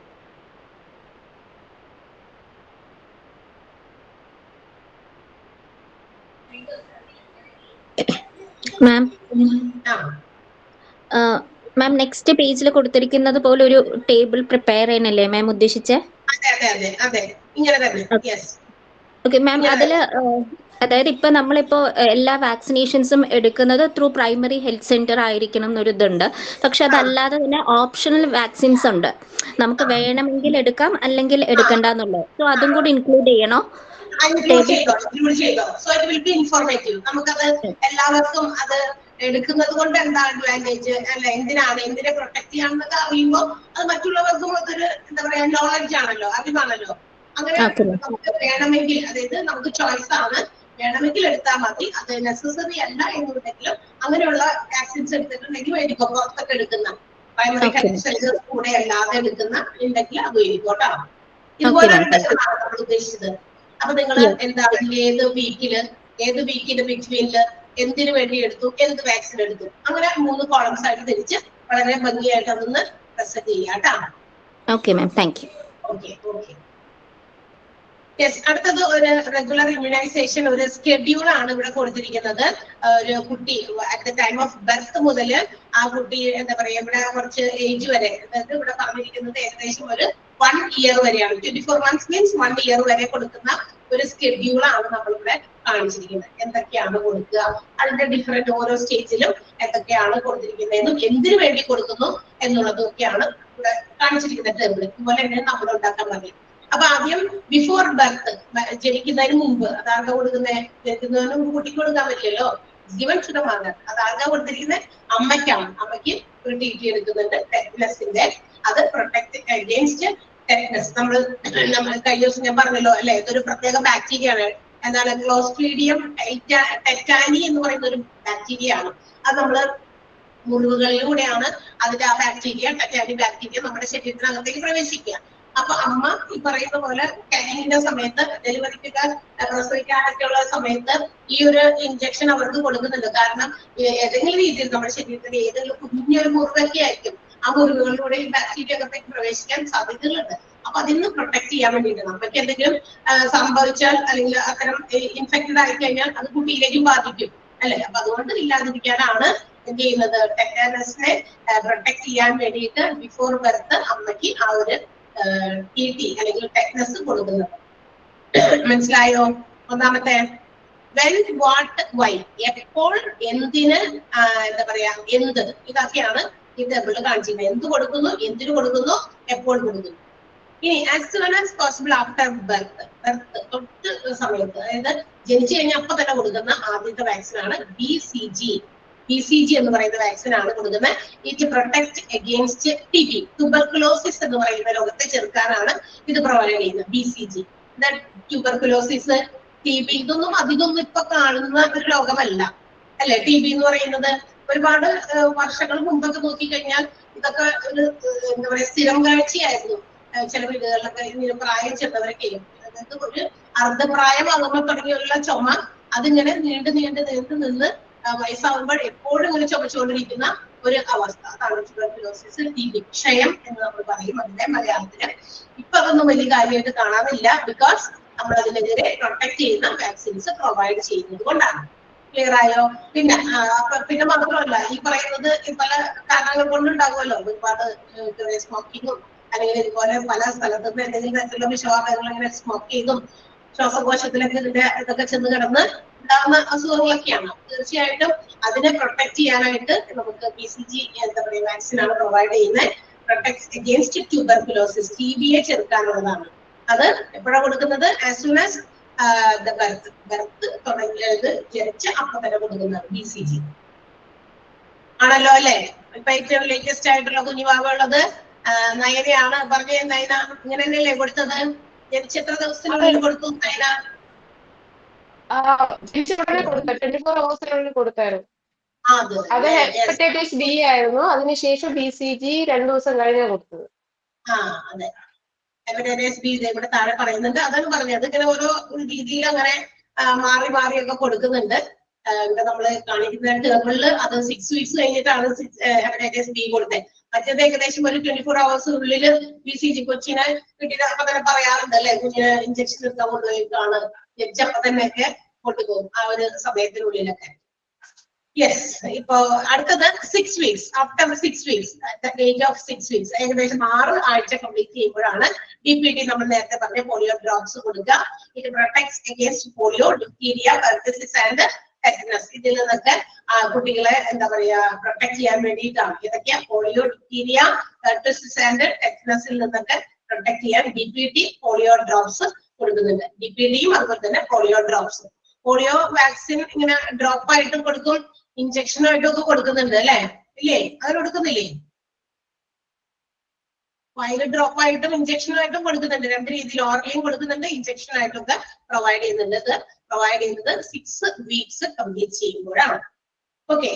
മാം മാം നെക്സ്റ്റ് പേജിൽ കൊടുത്തിരിക്കുന്നത് പോലെ ഒരു ടേബിൾ പ്രിപ്പയർ ചെയ്യാനല്ലേ മാം ഉദ്ദേശിച്ചേ? ഓക്കെ മാം, അതില് അതായത് ഇപ്പൊ നമ്മളിപ്പോ എല്ലാ വാക്സിനേഷൻസും എടുക്കുന്നത് ത്രൂ പ്രൈമറി ഹെൽത്ത് സെന്റർ ആയിരിക്കണം എന്നൊരു ഇതുണ്ട്. പക്ഷെ അതല്ലാതെ തന്നെ ഓപ്ഷണൽ വാക്സിൻസ് ഉണ്ട്, നമുക്ക് വേണമെങ്കിൽ എടുക്കാം അല്ലെങ്കിൽ എടുക്കണ്ടെന്നുള്ളത്. സോ അതും കൂടി ഇൻക്ലൂഡ് ചെയ്യണോ? നമുക്കത് എല്ലാവർക്കും അത് എടുക്കുന്നത് കൊണ്ട് എന്താ അഡ്വാൻറ്റേജ്, അല്ല എന്തിനെ പ്രൊട്ടക്ട് ചെയ്യാണെന്നൊക്കെ അറിയുമ്പോൾ അത് മറ്റുള്ളവർക്കും അതൊരു എന്താ പറയാ നോളജ് ആണല്ലോ, അറിവാണല്ലോ. അങ്ങനെ നമുക്ക് വേണമെങ്കിൽ, അതായത് നമുക്ക് ചോയ്സ് ആണ്, വേണമെങ്കിൽ എടുത്താൽ മതി. അത് നെസസറി അല്ല എന്നുണ്ടെങ്കിലും അങ്ങനെയുള്ള വാക്സിൻസ് എടുത്തിട്ടുണ്ടെങ്കിൽ മേടിക്കും. പുറത്തൊക്കെ എടുക്കുന്ന പ്രൈമറി ഹെൽത്ത് സെന്റർ കൂടെ അല്ലാതെ എടുക്കുന്ന ഉണ്ടെങ്കിൽ അത് എഴുതും കേട്ടോ. ഇതുപോലെ നമ്മൾ ഉദ്ദേശിച്ചത്. അപ്പൊ നിങ്ങൾ എന്താണ് ഏത് വീക്കില് ബിറ്റ്വീനില് എന്തിനു വേണ്ടി എടുത്തു, എന്ത് വാക്സിൻ എടുത്തു, അങ്ങനെ 3 കോളംസ് ആയിട്ട് തിരിച്ച് വളരെ ഭംഗിയായിട്ട് അതൊന്ന് പ്രസന്റ് ചെയ്യാം കേട്ടോ. Okay ma'am, thank you. Okay okay. Yes, അടുത്തത് ഒരു റെഗുലർ ഇമ്മ്യൂണൈസേഷൻ ഒരു സ്കെഡ്യൂൾ ആണ് ഇവിടെ കൊടുത്തിരിക്കുന്നത്. ഒരു കുട്ടി at the time of birth മുതൽ ആ കുട്ടി എന്താ പറയാ ഇവിടെ കുറച്ച് ഏജ് വരെ, അതായത് ഇവിടെ പറഞ്ഞിരിക്കുന്നത് ഏകദേശം ഒരു 1 ഇയർ വരെയാണ്. 24 months മീൻസ് 1 ഇയർ വരെ കൊടുക്കുന്ന ഒരു സ്കെഡ്യൂൾ ആണ് നമ്മളിവിടെ കാണിച്ചിരിക്കുന്നത്. എന്തൊക്കെയാണ് കൊടുക്കുക, അതിന്റെ ഡിഫറെന്റ് ഓരോ സ്റ്റേജിലും എന്തൊക്കെയാണ് കൊടുത്തിരിക്കുന്നതെന്നും എന്തിനു വേണ്ടി കൊടുക്കുന്നു എന്നുള്ളതൊക്കെയാണ് ഇവിടെ കാണിച്ചിരിക്കുന്ന ടേബിൾ. ഇതുപോലെ തന്നെ നമ്മൾ ഉണ്ടാക്കാൻ പറയും. അപ്പൊ ആദ്യം ബിഫോർ ബർത്ത്, ജനിക്കുന്നതിന് മുമ്പ് അതാർക്കാ കൊടുക്കുന്നത്? ജനിക്കുന്നതിന് മുമ്പ് കുട്ടിക്ക് കൊടുക്കാൻ പറ്റില്ലല്ലോ. Given to the mother. അതാർക്കാ കൊടുത്തിരിക്കുന്നത്? അമ്മയ്ക്കാണ്. അമ്മയ്ക്ക് ഒരു ടി എടുക്കുന്നുണ്ട് ടെറ്റനസിന്റെ. അത് പ്രൊട്ടക്ട് അഗെയിൻസ്റ്റ് ടെറ്റനസ്. നമ്മൾ കഴിഞ്ഞ ദിവസം ഞാൻ പറഞ്ഞല്ലോ അല്ലെ, ഇതൊരു പ്രത്യേക ബാക്ടീരിയ ആണ്. എന്താണ്? ക്ലോസ്ട്രീഡിയം ടെറ്റാനി എന്ന് പറയുന്ന ഒരു ബാക്ടീരിയ ആണ്. അത് നമ്മള് മുറിവുകളിലൂടെയാണ് അതിന്റെ ആ ബാക്ടീരിയ, ടെറ്റാനി ബാക്ടീരിയ നമ്മുടെ ശരീരത്തിനകത്തേക്ക് പ്രവേശിക്കുക. അപ്പൊ അമ്മ ഈ പറയുന്ന പോലെ കാനിങ്ങിന്റെ സമയത്ത്, ഡെലിവറിക്കൊക്കെ പ്രസവിക്കാനൊക്കെ ഉള്ള സമയത്ത് ഈ ഒരു ഇഞ്ചക്ഷൻ അവർക്ക് കൊടുക്കുന്നുണ്ട്. കാരണം ഏതെങ്കിലും രീതിയിൽ നമ്മുടെ ശരീരത്തിൽ ഏതെങ്കിലും കുഞ്ഞൊരു മുറിവൊക്കെ ആയിരിക്കും, ആ മുറിവുകളിലൂടെ ഈ ബാക്ടീരിയ അകത്തേക്ക് പ്രവേശിക്കാൻ സാധ്യതകളുണ്ട്. അപ്പൊ അതിൽ നിന്ന് പ്രൊട്ടക്ട് ചെയ്യാൻ വേണ്ടിയിട്ട് നമുക്ക് എന്തെങ്കിലും സംഭവിച്ചാൽ അല്ലെങ്കിൽ അത്തരം ഇൻഫെക്റ്റഡ് ആയി കഴിഞ്ഞാൽ അത് കുട്ടിയിലേക്കും ബാധിക്കും അല്ലെ. അപ്പൊ അതുകൊണ്ട് ഇല്ലാതിരിക്കാനാണ് എന്ത് ചെയ്യുന്നത്? ടെറ്റനസിനെ പ്രൊട്ടക്ട് ചെയ്യാൻ വേണ്ടിയിട്ട് ബിഫോർ ബർത്ത് അമ്മയ്ക്ക് ആ ഒരു ടി അല്ലെങ്കിൽ ടെറ്റനസ് കൊടുക്കുന്നത്. മനസ്സിലായോ? ഒന്നാമത്തെ വെൻ, വാട്ട്, വൈ. എപ്പോൾ, എന്തിന്, എന്താ പറയാ, എന്ത്. ഇതൊക്കെയാണ് ഈ ടേബിളിൽ കാണിച്ചിരിക്കുന്നത്. എന്ത് കൊടുക്കുന്നു, എന്തിനു കൊടുക്കുന്നു, എപ്പോൾ കൊടുക്കുന്നു. ഇനി as soon as possible after birth, തൊട്ട് സമയത്ത്, അതായത് ജനിച്ചു കഴിഞ്ഞാൽ അപ്പൊ തന്നെ കൊടുക്കുന്ന ആദ്യത്തെ വാക്സിൻ ആണ് BCG. BCG എന്ന് പറയുന്ന വാക്സിൻ ആണ് കൊടുക്കുന്നത്. It protect against TB, tuberculosis എന്ന് പറയുന്ന രോഗത്തെ ചെറുക്കാനാണ് ഇത് പ്രൊവൈഡ് ചെയ്യുന്നത്. BCG, ട്യൂബർകുലോസിസ്, TB ഇതൊന്നും അധികമൊന്നും ഇപ്പൊ കാണുന്ന ഒരു രോഗമല്ല അല്ലെ. TB എന്ന് പറയുന്നത് ഒരുപാട് വർഷങ്ങൾ മുമ്പൊക്കെ നോക്കിക്കഴിഞ്ഞാൽ ഇതൊക്കെ ഒരു എന്താ പറയാ സ്ഥിരം കാഴ്ചയായിരുന്നു. ചില വീടുകളിലൊക്കെ ഇങ്ങനെ പ്രായം ചെന്നവരൊക്കെയും, അതായത് ഒരു അർദ്ധപ്രായമാകുമ്പോൾ തുടങ്ങിയുള്ള ചുമ അതിങ്ങനെ നീണ്ടു നിന്ന് വയസ്സാകുമ്പോൾ എപ്പോഴും ഇങ്ങനെ ചുമച്ചുകൊണ്ടിരിക്കുന്ന ഒരു അവസ്ഥ. അതാണ് ട്യൂബർകുലോസിസ്, TB, ക്ഷയം എന്ന് നമ്മൾ പറയും അതിന്റെ മലയാളത്തില്. ഇപ്പൊ അതൊന്നും വലിയ കാര്യമായിട്ട് കാണാറില്ല. ബിക്കോസ് നമ്മൾ അതിനെതിരെ പ്രൊട്ടക്ട് ചെയ്യുന്ന വാക്സിൻസ് പ്രൊവൈഡ് ചെയ്യുന്നത് കൊണ്ടാണ്. ക്ലിയർ ആയോ? പിന്നെ മാത്രമല്ല ഈ പറയുന്നത് പല കാരണങ്ങൾ കൊണ്ടുണ്ടാകുമല്ലോ. ഒരുപാട് സ്മോക്കിങ്ങും അല്ലെങ്കിൽ ഇതുപോലെ പല സ്ഥലത്തും എന്തെങ്കിലും തരത്തിലുള്ള വിഷവാതകങ്ങൾ ഇങ്ങനെ സ്മോക്ക് ചെയ്തും ശ്വാസകോശത്തിലൊക്കെ ഇതിന്റെ ഇതൊക്കെ ചെന്ന് കിടന്ന് ഉണ്ടാകുന്ന അസുഖങ്ങളൊക്കെയാണ്. തീർച്ചയായിട്ടും അതിനെ പ്രൊട്ടക്ട് ചെയ്യാനായിട്ട് നമുക്ക് BCG എന്താ പറയുക വാക്സിൻ ആണ് പ്രൊവൈഡ് ചെയ്യുന്നത്. പ്രൊട്ടക്ട് അഗെയിൻസ്റ്റ് ട്യൂബർകുലോസിസ്, TBയെ ചെറുക്കാനുള്ളതാണ്. അത് എപ്പോഴാണ് കൊടുക്കുന്നത്? ആസ് സൂൺ ആസ് ബർത്ത് തുടങ്ങിയത് ജനിച്ച അപ്പൊ തന്നെ കൊടുക്കുന്നത് BCG ആണല്ലോ അല്ലെ. ഇപ്പൊ ഏറ്റവും ലേറ്റസ്റ്റ് ആയിട്ടുള്ള കുഞ്ഞുവാവുള്ളത് നയനയാണ്. പറഞ്ഞ നയന ഇങ്ങനെ തന്നെയല്ലേ കൊടുത്തത്? ജനിച്ച എത്ര ദിവസത്തിനുള്ളിൽ കൊടുത്തു നയന? 24 hours കൊടുത്തായിരുന്നു. അത് ഹെപ്പറ്റൈറ്റിസ് B ആയിരുന്നു. അതിനുശേഷം BCG 2 ദിവസം കഴിഞ്ഞാണ് കൊടുത്തത്. അതെ, ഹെപ്പറ്റൈറ്റിസ് B ഇവിടെ താഴെ പറയുന്നുണ്ട്. അതാണ് പറഞ്ഞത്. ഇങ്ങനെ ഓരോ രീതിയിൽ അങ്ങനെ മാറിയൊക്കെ കൊടുക്കുന്നുണ്ട്. ഇവിടെ നമ്മള് കാണിക്കുന്ന ടേബിളിൽ അത് 6 weeks കഴിഞ്ഞിട്ടാണ് ഹെപ്പറ്റൈറ്റിസ് B കൊടുത്തത്. മറ്റേത് ഏകദേശം ഒരു 24 hours BCG കൊച്ചിനെ കിട്ടിയിട്ട് അപ്പൊ തന്നെ പറയാറുണ്ട് അല്ലെ, കുഞ്ഞിന് ഇഞ്ചക്ഷൻ എടുക്കാൻ കൊണ്ടുപോയിട്ടാണ് ജനിച്ചപ്പോ തന്നെയൊക്കെ കൊണ്ടുപോകും ആ ഒരു സമയത്തിനുള്ളിലൊക്കെ. യെസ്, ഇപ്പൊ അടുത്തത് 6 weeks. After 6 weeks, age of 6 weeks, ഏകദേശം 6 ആഴ്ച കംപ്ലീറ്റ് ചെയ്യുമ്പോഴാണ് DPT നമ്മൾ നേരത്തെ പറഞ്ഞ പോളിയോ ഡ്രോപ്സ് കൊടുക്കുക. ഇത് protects against polio, diphtheria, pertussis and tetanus. ഇതിൽ നിന്നൊക്കെ കുട്ടികളെ എന്താ പറയാ പ്രൊട്ടക്ട് ചെയ്യാൻ വേണ്ടിയിട്ടാണ്. ഇതൊക്കെയാ പോളിയോ, ഡിഫ്തീരിയ, പെർtussis ആൻഡ് ടെറ്റനസിൽ നിന്നൊക്കെ പ്രൊട്ടക്ട് ചെയ്യാൻ DPT പോളിയോ ഡ്രോപ്സ് കൊടുക്കുന്നുണ്ട്. DPTയും അതുപോലെ തന്നെ പോളിയോ ഡ്രോപ്സ്. പോളിയോ വാക്സിൻ ഇങ്ങനെ ഡ്രോപ്പ് ആയിട്ടും കൊടുക്കും, ഇഞ്ചക്ഷനായിട്ടും ഒക്കെ കൊടുക്കുന്നുണ്ട് അല്ലെ, ഇല്ലേ? അത് കൊടുക്കുന്നില്ലേ? വയറ് ഡ്രോപ്പ് ആയിട്ടും ഇഞ്ചക്ഷനായിട്ടും കൊടുക്കുന്നുണ്ട്. 2 രീതിയിൽ ഓറലിയും കൊടുക്കുന്നുണ്ട്, ഇഞ്ചക്ഷനായിട്ടും ഒക്കെ പ്രൊവൈഡ് ചെയ്യുന്നുണ്ട്. ഇത് പ്രൊവൈഡ് ചെയ്യുന്നത് 6 weeks കംപ്ലീറ്റ് ചെയ്യുമ്പോഴാണ്. ഓക്കെ,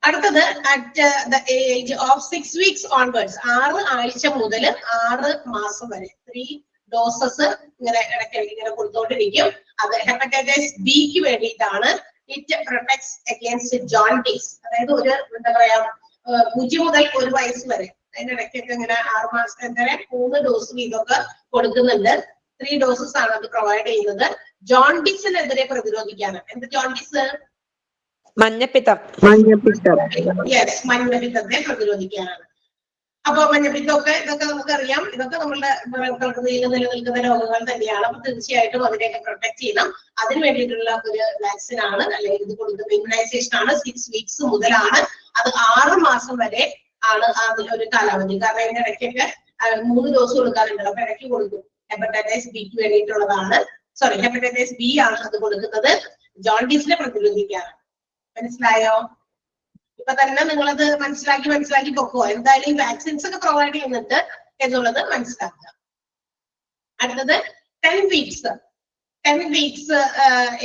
അടുത്തത് at the age of 6 weeks onwards, 6 ആഴ്ച മുതൽ 6 മാസം വരെ 3 ഡോസസ് ഇങ്ങനെ ഇടയ്ക്കിടയ്ക്ക് ഇങ്ങനെ കൊടുത്തോണ്ടിരിക്കും. അത് ഹെപ്പറ്റൈറ്റിസ് ബിക്ക് വേണ്ടിയിട്ടാണ്. ഇറ്റ് പ്രൊട്ടക്ട്സ് അഗേൻസ്റ്റ് ജോണ്ടിസ്, അതായത് ഒരു എന്താ പറയാ 0 മുതൽ 1 വയസ്സ് വരെ അതിന്റെ ഇടയ്ക്കൊക്കെ ഇങ്ങനെ 6 മാസം വരെ 3 ഡോസ് വീതമൊക്കെ കൊടുക്കുന്നുണ്ട്. 3 ഡോസസ് ആണ് അത് പ്രൊവൈഡ് ചെയ്യുന്നത് ജോണ്ടിസിനെതിരെ പ്രതിരോധിക്കാനാണ്. എന്ത് ജോണ്ടിസ്? മഞ്ഞപ്പിത്തം. യെസ്, മഞ്ഞപ്പിത്തത്തെ പ്രതിരോധിക്കാനാണ്. അപ്പൊ മഞ്ഞപ്പിത്തമൊക്കെ ഇതൊക്കെ നമുക്കറിയാം, ഇതൊക്കെ നമ്മളുടെ പ്രകൃതിയിൽ നിലനിൽക്കുന്ന രോഗങ്ങൾ തന്നെയാണ്. അപ്പൊ തീർച്ചയായിട്ടും അതിനെയൊക്കെ പ്രൊട്ടക്ട് ചെയ്യണം. അതിന് വേണ്ടിയിട്ടുള്ള ഒരു വാക്സിൻ ആണ്, അല്ലെങ്കിൽ ഇത് കൊടുക്കുന്ന ഇമ്മ്യൂണൈസേഷൻ ആണ്. 6 weeks മുതലാണ്, അത് 6 മാസം വരെ ആണ് അതിലൊരു കാലാവധി. കാരണം ഇതിന്റെ ഇടയ്ക്കൊക്കെ 3 ഡോസ് കൊടുക്കാറുണ്ട്. അപ്പൊ ഇടയ്ക്ക് കൊടുക്കും. ഹെപ്പറ്റൈറ്റിസ് ബിക്ക് വേണ്ടിയിട്ടുള്ളതാണ്. സോറി, ഹെപ്പറ്റൈറ്റിസ് ബി ആണ് അത് കൊടുക്കുന്നത്, ജോണ്ടിസിനെ പ്രതിരോധിക്കാനാണ്. മനസ്സിലായോ? ഇപ്പൊ തന്നെ നിങ്ങളത് മനസ്സിലാക്കി പൊക്കോ. എന്തായാലും ഈ വാക്സിൻസ് ഒക്കെ പ്രൊവൈഡ് ചെയ്യുന്നുണ്ട് എന്നുള്ളത് മനസ്സിലാക്കുക. അടുത്തത് 10 weeks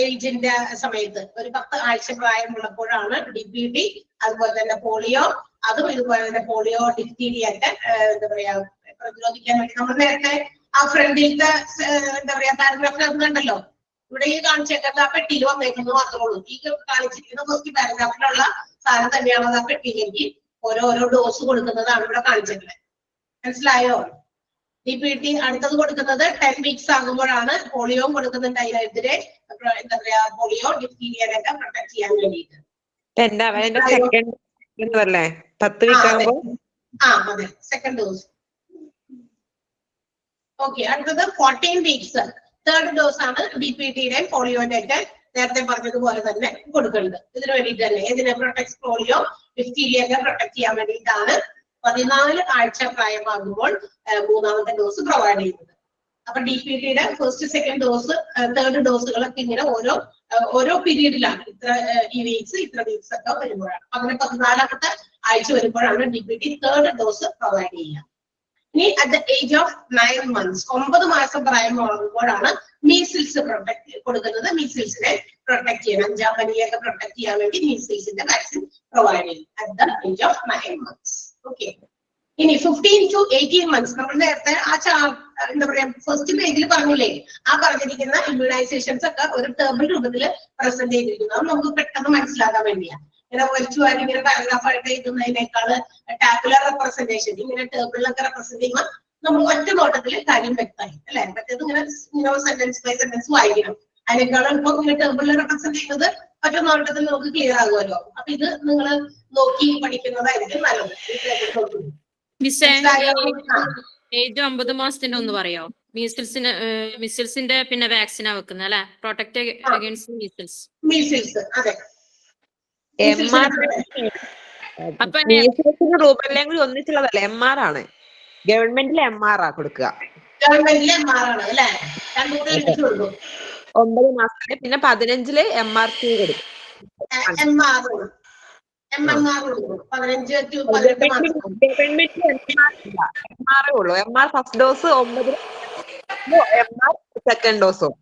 ഏജിന്റെ സമയത്ത്, ഒരു 10 ആഴ്ച പ്രായമുള്ളപ്പോഴാണ് DPT, അതുപോലെ തന്നെ പോളിയോ, അതും ഇതുപോലെ തന്നെ പോളിയോ, ഡിഫ്തീരിയ ഒക്കെ എന്താ പറയാ പ്രതിരോധിക്കാൻ വേണ്ടി നമ്മൾ നേരത്തെ ആ ഫ്രണ്ടിലത്തെ എന്താ പറയാ പാരഗ്രാഫിൽ കണ്ടല്ലോ. ഇവിടെ ഈ കാണിച്ചേക്കുന്നത് ആ പെട്ടിയിൽ വന്നേക്കുന്നത് മാത്രമേ ഉള്ളൂ. ഈ കാണിച്ചിരിക്കുന്ന ഫസ്റ്റ് പാരഗ്രാഫിലുള്ള സാധനം തന്നെയാണ് അത് ആ പെട്ടിയിലേക്ക് ഓരോരോ ഡോസ് കൊടുക്കുന്നതാണ് ഇവിടെ കാണിച്ചിട്ടുള്ളത്. മനസ്സിലായോ? DPT അടുത്തത് കൊടുക്കുന്നത് 10 weeks ആകുമ്പോഴാണ്. പോളിയോയും കൊടുക്കുന്നുണ്ട് അതിനെതിരെ, എന്താ പറയാ പോളിയോ, ഡിഫ്തീരിയനൊക്കെ പ്രൊട്ടക്ട് ചെയ്യാൻ വേണ്ടിയിട്ട്. 10 week ആകുമ്പോ അതെ, സെക്കൻഡ് ഡോസ്. ഓക്കെ, അടുത്തത് 14 weeks, 3rd ഡോസ് ആണ് DPTയുടെയും പോളിയോന്റെ ഒക്കെ നേരത്തെ പറഞ്ഞതുപോലെ തന്നെ കൊടുക്കുന്നത്. ഇതിനു വേണ്ടിയിട്ട് തന്നെ ഇതിനെ പ്രൊട്ടക്ട്, പോളിയോ, ഡിഫ്തീരിയ ഒക്കെ പ്രൊട്ടക്ട് ചെയ്യാൻ വേണ്ടിയിട്ടാണ് 14 ആഴ്ച പ്രായമാകുമ്പോൾ 3ാമത്തെ ഡോസ് പ്രൊവൈഡ് ചെയ്യുന്നത്. അപ്പൊ DPTയുടെ ഫസ്റ്റ്, സെക്കൻഡ് ഡോസ്, 3rd ഡോസുകളൊക്കെ ഇങ്ങനെ ഓരോ പീരീഡിലാണ്. ഈ വീക്സ് ഇത്ര വീക്സ് ഒക്കെ വരുമ്പോഴാണ്. അങ്ങനെ 14ാമത്തെ ആഴ്ച വരുമ്പോഴാണ് DPT 3rd ഡോസ് പ്രൊവൈഡ് ചെയ്യുക. ഇനി at the age of 9 months, 9 മാസം പ്രായമാകുമ്പോഴാണ് മീസിൽസ് കൊടുക്കുന്നത്. മീസിൽസിനെ പ്രൊട്ടക്ട് ചെയ്യണം, 5ാം പനിയൊക്കെ പ്രൊട്ടക്ട് ചെയ്യാൻ വേണ്ടി മീസിൽസിന്റെ വാക്സിൻ പ്രൊവൈഡ് ചെയ്യും at the age of 9 months. Okay, ഇനി 15 to 18 months, നമ്മൾ നേരത്തെ ആ എന്താ പറയാ ഫസ്റ്റ് പേജിൽ പറഞ്ഞില്ലേ, ആ പറഞ്ഞിരിക്കുന്ന ഇമ്മ്യൂണൈസേഷൻസ് ഒക്കെ ഒരു ടേബിൾ രൂപത്തിൽ പ്രസന്റ് ചെയ്തിരിക്കുന്നു. അത് നമുക്ക് പെട്ടെന്ന് മനസ്സിലാക്കാൻ വേണ്ടിയാണ്. ഇങ്ങനെ വലിച്ചു വാരി ഇങ്ങനെ പാരഗ്രാഫായിട്ട് എഴുതുന്നതിനേക്കാൾ ടാബുലർ റെപ്രസെന്റേഷൻ, ഇങ്ങനെ ടേബിളിലൊക്കെ റെപ്രസെന്റ് ചെയ്യുമ്പോൾ നമ്മൾ ഒറ്റ നോട്ടത്തിൽ കാര്യം വ്യക്തമായി അല്ലെ. മറ്റേത് ഇങ്ങനെ സെന്റൻസ് ബൈ സെന്റൻസ് വായിക്കണം. അതിനേക്കാളും ഇപ്പൊ ഇങ്ങനെ ടേബിളിൽ റെപ്രസെന്റ് ചെയ്യുന്നത് ഒറ്റ നോട്ടത്തിൽ നമുക്ക് ക്ലിയർ ആകുമല്ലോ. അപ്പൊ ഇത് നിങ്ങൾ നോക്കി പഠിക്കുന്നതായിരിക്കും നല്ലത്. ഏജ് 9 മാസത്തിന്റെ ഒന്ന് പറയോ? മീസിൽസിന്റെ പിന്നെ വാക്സിനാ വെക്കുന്നത് അല്ലെ, പ്രൊട്ടക്ട് അഗൈൻസ്റ്റ് മീസിൽസ്. അതെ, അപ്പൊ റൂബെല്ലാം കൂടി ഒന്നിച്ചുള്ളതല്ല, MR ആണ്. ഗവൺമെന്റിൽ MR ആ കൊടുക്കുക. 9 മാസത്തിന്, പിന്നെ 15 MRC കൊടുക്കും. MR ഉള്ളൂ. MR first dose 9, MR second ഡോസും.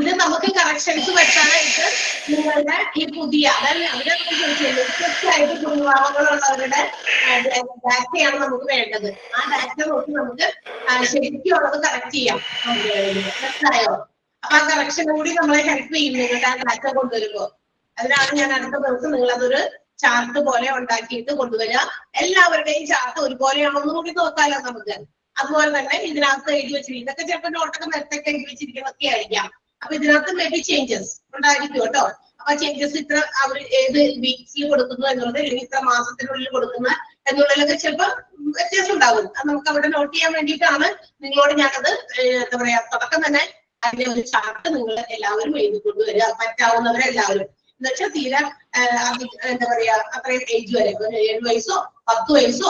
ഇത് നമുക്ക് കറക്ഷൻസ് വെക്കാനായിട്ട് നിങ്ങളുടെ ഈ പുതിയ, അതായത് അവരെ തീർച്ചയായിട്ടും കുടുംബാംഗങ്ങളുള്ളവരുടെ ഡാറ്റയാണ് നമുക്ക് വേണ്ടത്. ആ ഡാറ്റ നോക്കി നമുക്ക് ശരിക്കും ഉള്ളത് കറക്റ്റ് ചെയ്യാം. മനസ്സിലായോ? അപ്പൊ ആ കറക്ഷൻ കൂടി നമ്മളെ ഹെൽപ്പ് ചെയ്യും നിങ്ങളുടെ ആ ഡാറ്റ കൊണ്ടുവരുമ്പോ. അതിനാണ് ഞാൻ അടുത്ത ദിവസം നിങ്ങൾ അതൊരു ചാർട്ട് പോലെ ഉണ്ടാക്കിയിട്ട് കൊണ്ടുവരിക. എല്ലാവരുടെയും ചാർട്ട് ഒരുപോലെയാണെന്ന് കൂടി നോക്കാലോ നമുക്ക്. അതുപോലെ തന്നെ ഇതിനകത്ത് എഴുതി വെച്ചിരിക്കും. ഇതൊക്കെ ചിലപ്പോൾ നോട്ടൊക്കെ നേരത്തെ എഴുതി വെച്ചിരിക്കുന്നതൊക്കെ ആയിരിക്കാം. അപ്പൊ ഇതിനകത്ത് മേ ബി ചേഞ്ചസ് ഉണ്ടായിരിക്കും കേട്ടോ. അപ്പൊ ചേഞ്ചസ് ഇത്ര അവർ ഏത് വീക്സിൽ കൊടുക്കുന്നു എന്നുള്ളത്, അല്ലെങ്കിൽ ഇത്ര മാസത്തിനുള്ളിൽ കൊടുക്കുന്ന എന്നുള്ളതിലൊക്കെ ചിലപ്പോൾ വ്യത്യാസം ഉണ്ടാകും. അത് നമുക്ക് അവിടെ നോട്ട് ചെയ്യാൻ വേണ്ടിയിട്ടാണ് നിങ്ങളോട് ഞാനത് എന്താ പറയാ തുടക്കം തന്നെ അതിന്റെ ഒരു ചാർട്ട് നിങ്ങൾ എല്ലാവരും എഴുതി കൊണ്ടുവരിക, പറ്റാവുന്നവരെല്ലാവരും. എന്നുവെച്ചാൽ തീരെ എന്താ പറയാ അത്രയും ഏജ് വരെ, 7 വയസ്സോ 10 വയസ്സോ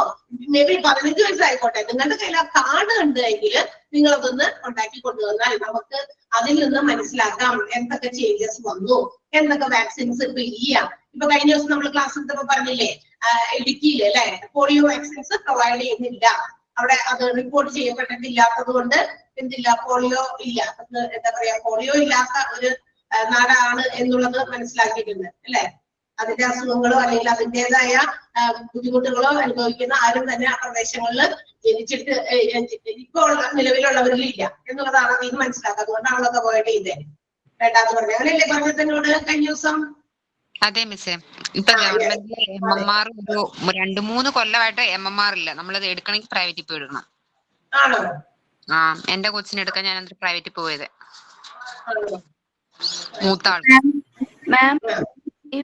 മേ ബി 15 വയസ്സായിക്കോട്ടെ, നിങ്ങളുടെ കയ്യിൽ ആ കാർഡ് ഉണ്ട് എങ്കിൽ നിങ്ങൾ അതൊന്ന് ഉണ്ടാക്കി കൊണ്ടുവന്നാൽ നമുക്ക് അതിൽ നിന്ന് മനസ്സിലാക്കാം എന്തൊക്കെ ചേഞ്ചസ് വന്നു, എന്തൊക്കെ വാക്സിൻസ് ഇപ്പൊ ഇല്ല. ഇപ്പൊ കഴിഞ്ഞ ദിവസം നമ്മൾ ക്ലാസ് എടുത്തപ്പോ പറഞ്ഞില്ലേ, ഇടുക്കിയില് അല്ലെ പോളിയോ വാക്സിൻസ് പ്രൊവൈഡ് ചെയ്യുന്നില്ല. അവിടെ അത് റിപ്പോർട്ട് ചെയ്യപ്പെട്ടിട്ടില്ലാത്തത് കൊണ്ട് എന്തില്ല, പോളിയോ ഇല്ല. എന്താ പറയാ, പോളിയോ ഇല്ലാത്ത ഒരു നാടാണ് എന്നുള്ളത് മനസ്സിലാക്കിയിട്ടുണ്ട് അല്ലെ. അതിന്റെ അസുഖങ്ങളോ അല്ലെങ്കിൽ അതിൻ്റെതായ ബുദ്ധിമുട്ടുകളോ അനുഭവിക്കുന്ന ആരും തന്നെ ആ പ്രദേശങ്ങളിൽ ജനിച്ചിട്ട് ഇപ്പോൾ നിലവിലുള്ളവരിലില്ല എന്നുള്ളതാണ് അതിന് മനസ്സിലാക്കുക. അതുകൊണ്ടാണല്ലോ അവോയ്ഡ് ചെയ്തത് വേണ്ടാന്ന് പറഞ്ഞത്. അങ്ങനെയല്ലേ പറഞ്ഞത് എന്നോട് കഴിഞ്ഞ ദിവസം? അതെ മിസ്സേ, ഇപ്പൊ ഗവൺമെന്റിലെ MMR ഒരു 2-3 കൊല്ലമായിട്ട് MMR ഇല്ല. നമ്മളത് എടുക്കണമെങ്കിൽ പ്രൈവറ്റിൽ പോയി എടുക്കണം. ആണോ? ആ, എന്റെ കൊച്ചിനെ എടുക്കാൻ ഞാൻ എന്നിട്ട് പ്രൈവറ്റിൽ പോയത്. മൂത്താൾ. മാം, ഈ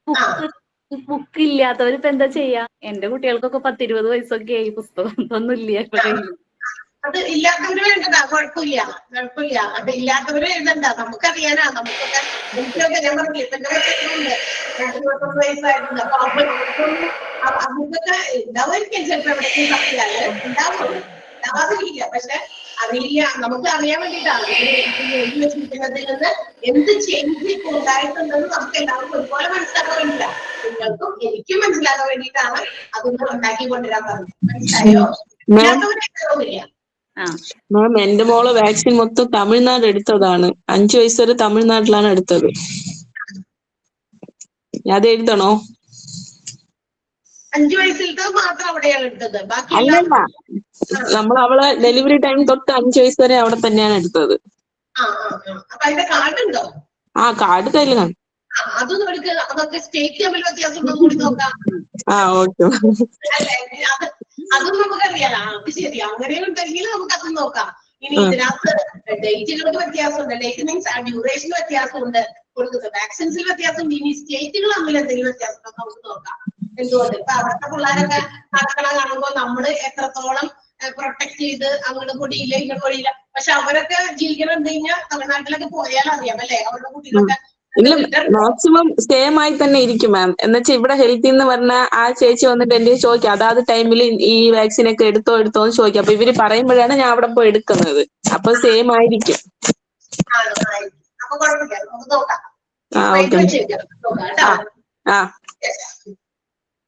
ബുക്ക് ഇല്ലാത്തവരിപ്പോ എന്താ ചെയ്യാ? എന്റെ കുട്ടികൾക്കൊക്കെ 10-20 വയസ്സൊക്കെ ആയി, പുസ്തകം ഒന്നും ഇല്ല ഇപ്പൊ കയ്യിൽ. അത് ഇല്ലാത്തവര് വേണ്ടതാ, കുഴപ്പമില്ല. അത് ഇല്ലാത്തവര് എഴുതണ്ട, നമുക്കറിയാനാ. നമുക്കൊക്കെ എനിക്കൊക്കെ ഞാൻ പറഞ്ഞില്ല, ഇപ്പൊ എന്റെ കൊച്ചുണ്ട് 20 വയസ്സായിട്ടുണ്ട്. അപ്പൊ അവർക്കൊക്കെ ഉണ്ടാവുമായിരിക്കും ചിലപ്പോ എവിടെയെങ്കിലും തപ്പിയാല് ഉണ്ടാവാതിരിക്കില്ല. പക്ഷെ അറിയില്ല, നമുക്ക് അറിയാൻ വേണ്ടിയിട്ടാണ് എഴുതി വെച്ചിരിക്കുന്നതിൽ നിന്ന് എന്ത് ചേഞ്ച് ഉണ്ടായിട്ടുണ്ടെന്ന് നമുക്ക് എല്ലാവർക്കും ഒരുപോലെ മനസ്സിലാക്കാൻ വേണ്ടിയില്ല. നിങ്ങൾക്കും എനിക്കും മനസ്സിലാക്കാൻ വേണ്ടിയിട്ടാണ് അതൊന്ന് ഉണ്ടാക്കി കൊണ്ടുവരാൻ പറഞ്ഞത്. മനസ്സിലായോ? ഇല്ലാത്തവരെ മാം, എന്റെ മോള് വാക്സിൻ മൊത്തം തമിഴ്നാട് എടുത്തതാണ്. 5 വയസ്സ് വരെ തമിഴ്നാട്ടിലാണ് എടുത്തത്. അത് എഴുതണോ? 5 വയസ്സിലത്തെ മാത്രം അവിടെയാണ് എടുത്തത്, ബാക്കി അല്ലല്ല, നമ്മൾ അവളെ ഡെലിവറി ടൈം തൊട്ട് 5 വയസ്സ് വരെ അവിടെ തന്നെയാണ് എടുത്തത്. അപ്പൊ അതിന്റെ കാർഡ് ഉണ്ടോ? ആ, കാർഡ് കയ്യിലാണ്. അതൊന്നും എടുക്കുക. അതൊക്കെ സ്റ്റേറ്റ് തമ്മിൽ വ്യത്യാസം ഉണ്ടോ കൂടി നോക്കാം. ഓക്കെ. അല്ലെ, അതും നമുക്കറിയാം. അത് ശരി, അങ്ങനെ ഉണ്ടെങ്കിൽ നമുക്ക് അത് നോക്കാം. ഇനി ഇതിനകത്ത് ഡേറ്റുകൾക്ക് വ്യത്യാസമുണ്ട്. ഡേറ്റ് മീൻസ് ഡ്യൂറേഷന് വ്യത്യാസമുണ്ട്, കൊടുക്കുന്നത് വാക്സിൻസിൽ വ്യത്യാസമുണ്ട്. ഇനി സ്റ്റേറ്റുകൾ തമ്മിൽ എന്തെങ്കിലും വ്യത്യാസം ഉണ്ടോ നമുക്ക് നോക്കാം. എന്തുകൊണ്ട് ഇപ്പൊ അവിടുത്തെ പിള്ളേരൊക്കെ നടക്കണ കാണുമ്പോൾ നമ്മള് എത്രത്തോളം പ്രൊട്ടക്ട് ചെയ്ത് അങ്ങോട്ട് പൊടിയില്ല ഇങ്ങോട്ട് പൊടിയില്ല. പക്ഷെ അവരൊക്കെ ജീവിക്കണം എന്ന് കഴിഞ്ഞാൽ തമിഴ്നാട്ടിലൊക്കെ പോയാൽ അറിയാം അല്ലെ, അവരുടെ കുട്ടികളൊക്കെ മാക്സിമം സെയിം ആയി തന്നെ ഇരിക്കും മാം. എന്നുവെച്ചാൽ ഇവിടെ ഹെൽത്തിൽ നിന്ന് പറഞ്ഞ ആ ചേച്ചി വന്നിട്ട് എന്റെ ചോദിക്കും, അതാത് ടൈമിൽ ഈ വാക്സിൻ ഒക്കെ എടുത്തോ എന്ന് ചോദിക്കും. അപ്പൊ ഇവര് പറയുമ്പോഴാണ് ഞാൻ അവിടെ പോയി എടുക്കുന്നത്. അപ്പൊ സെയിം ആയിരിക്കും. അപ്പൊ കുഴപ്പമില്ല, നമുക്ക് നോക്കാം.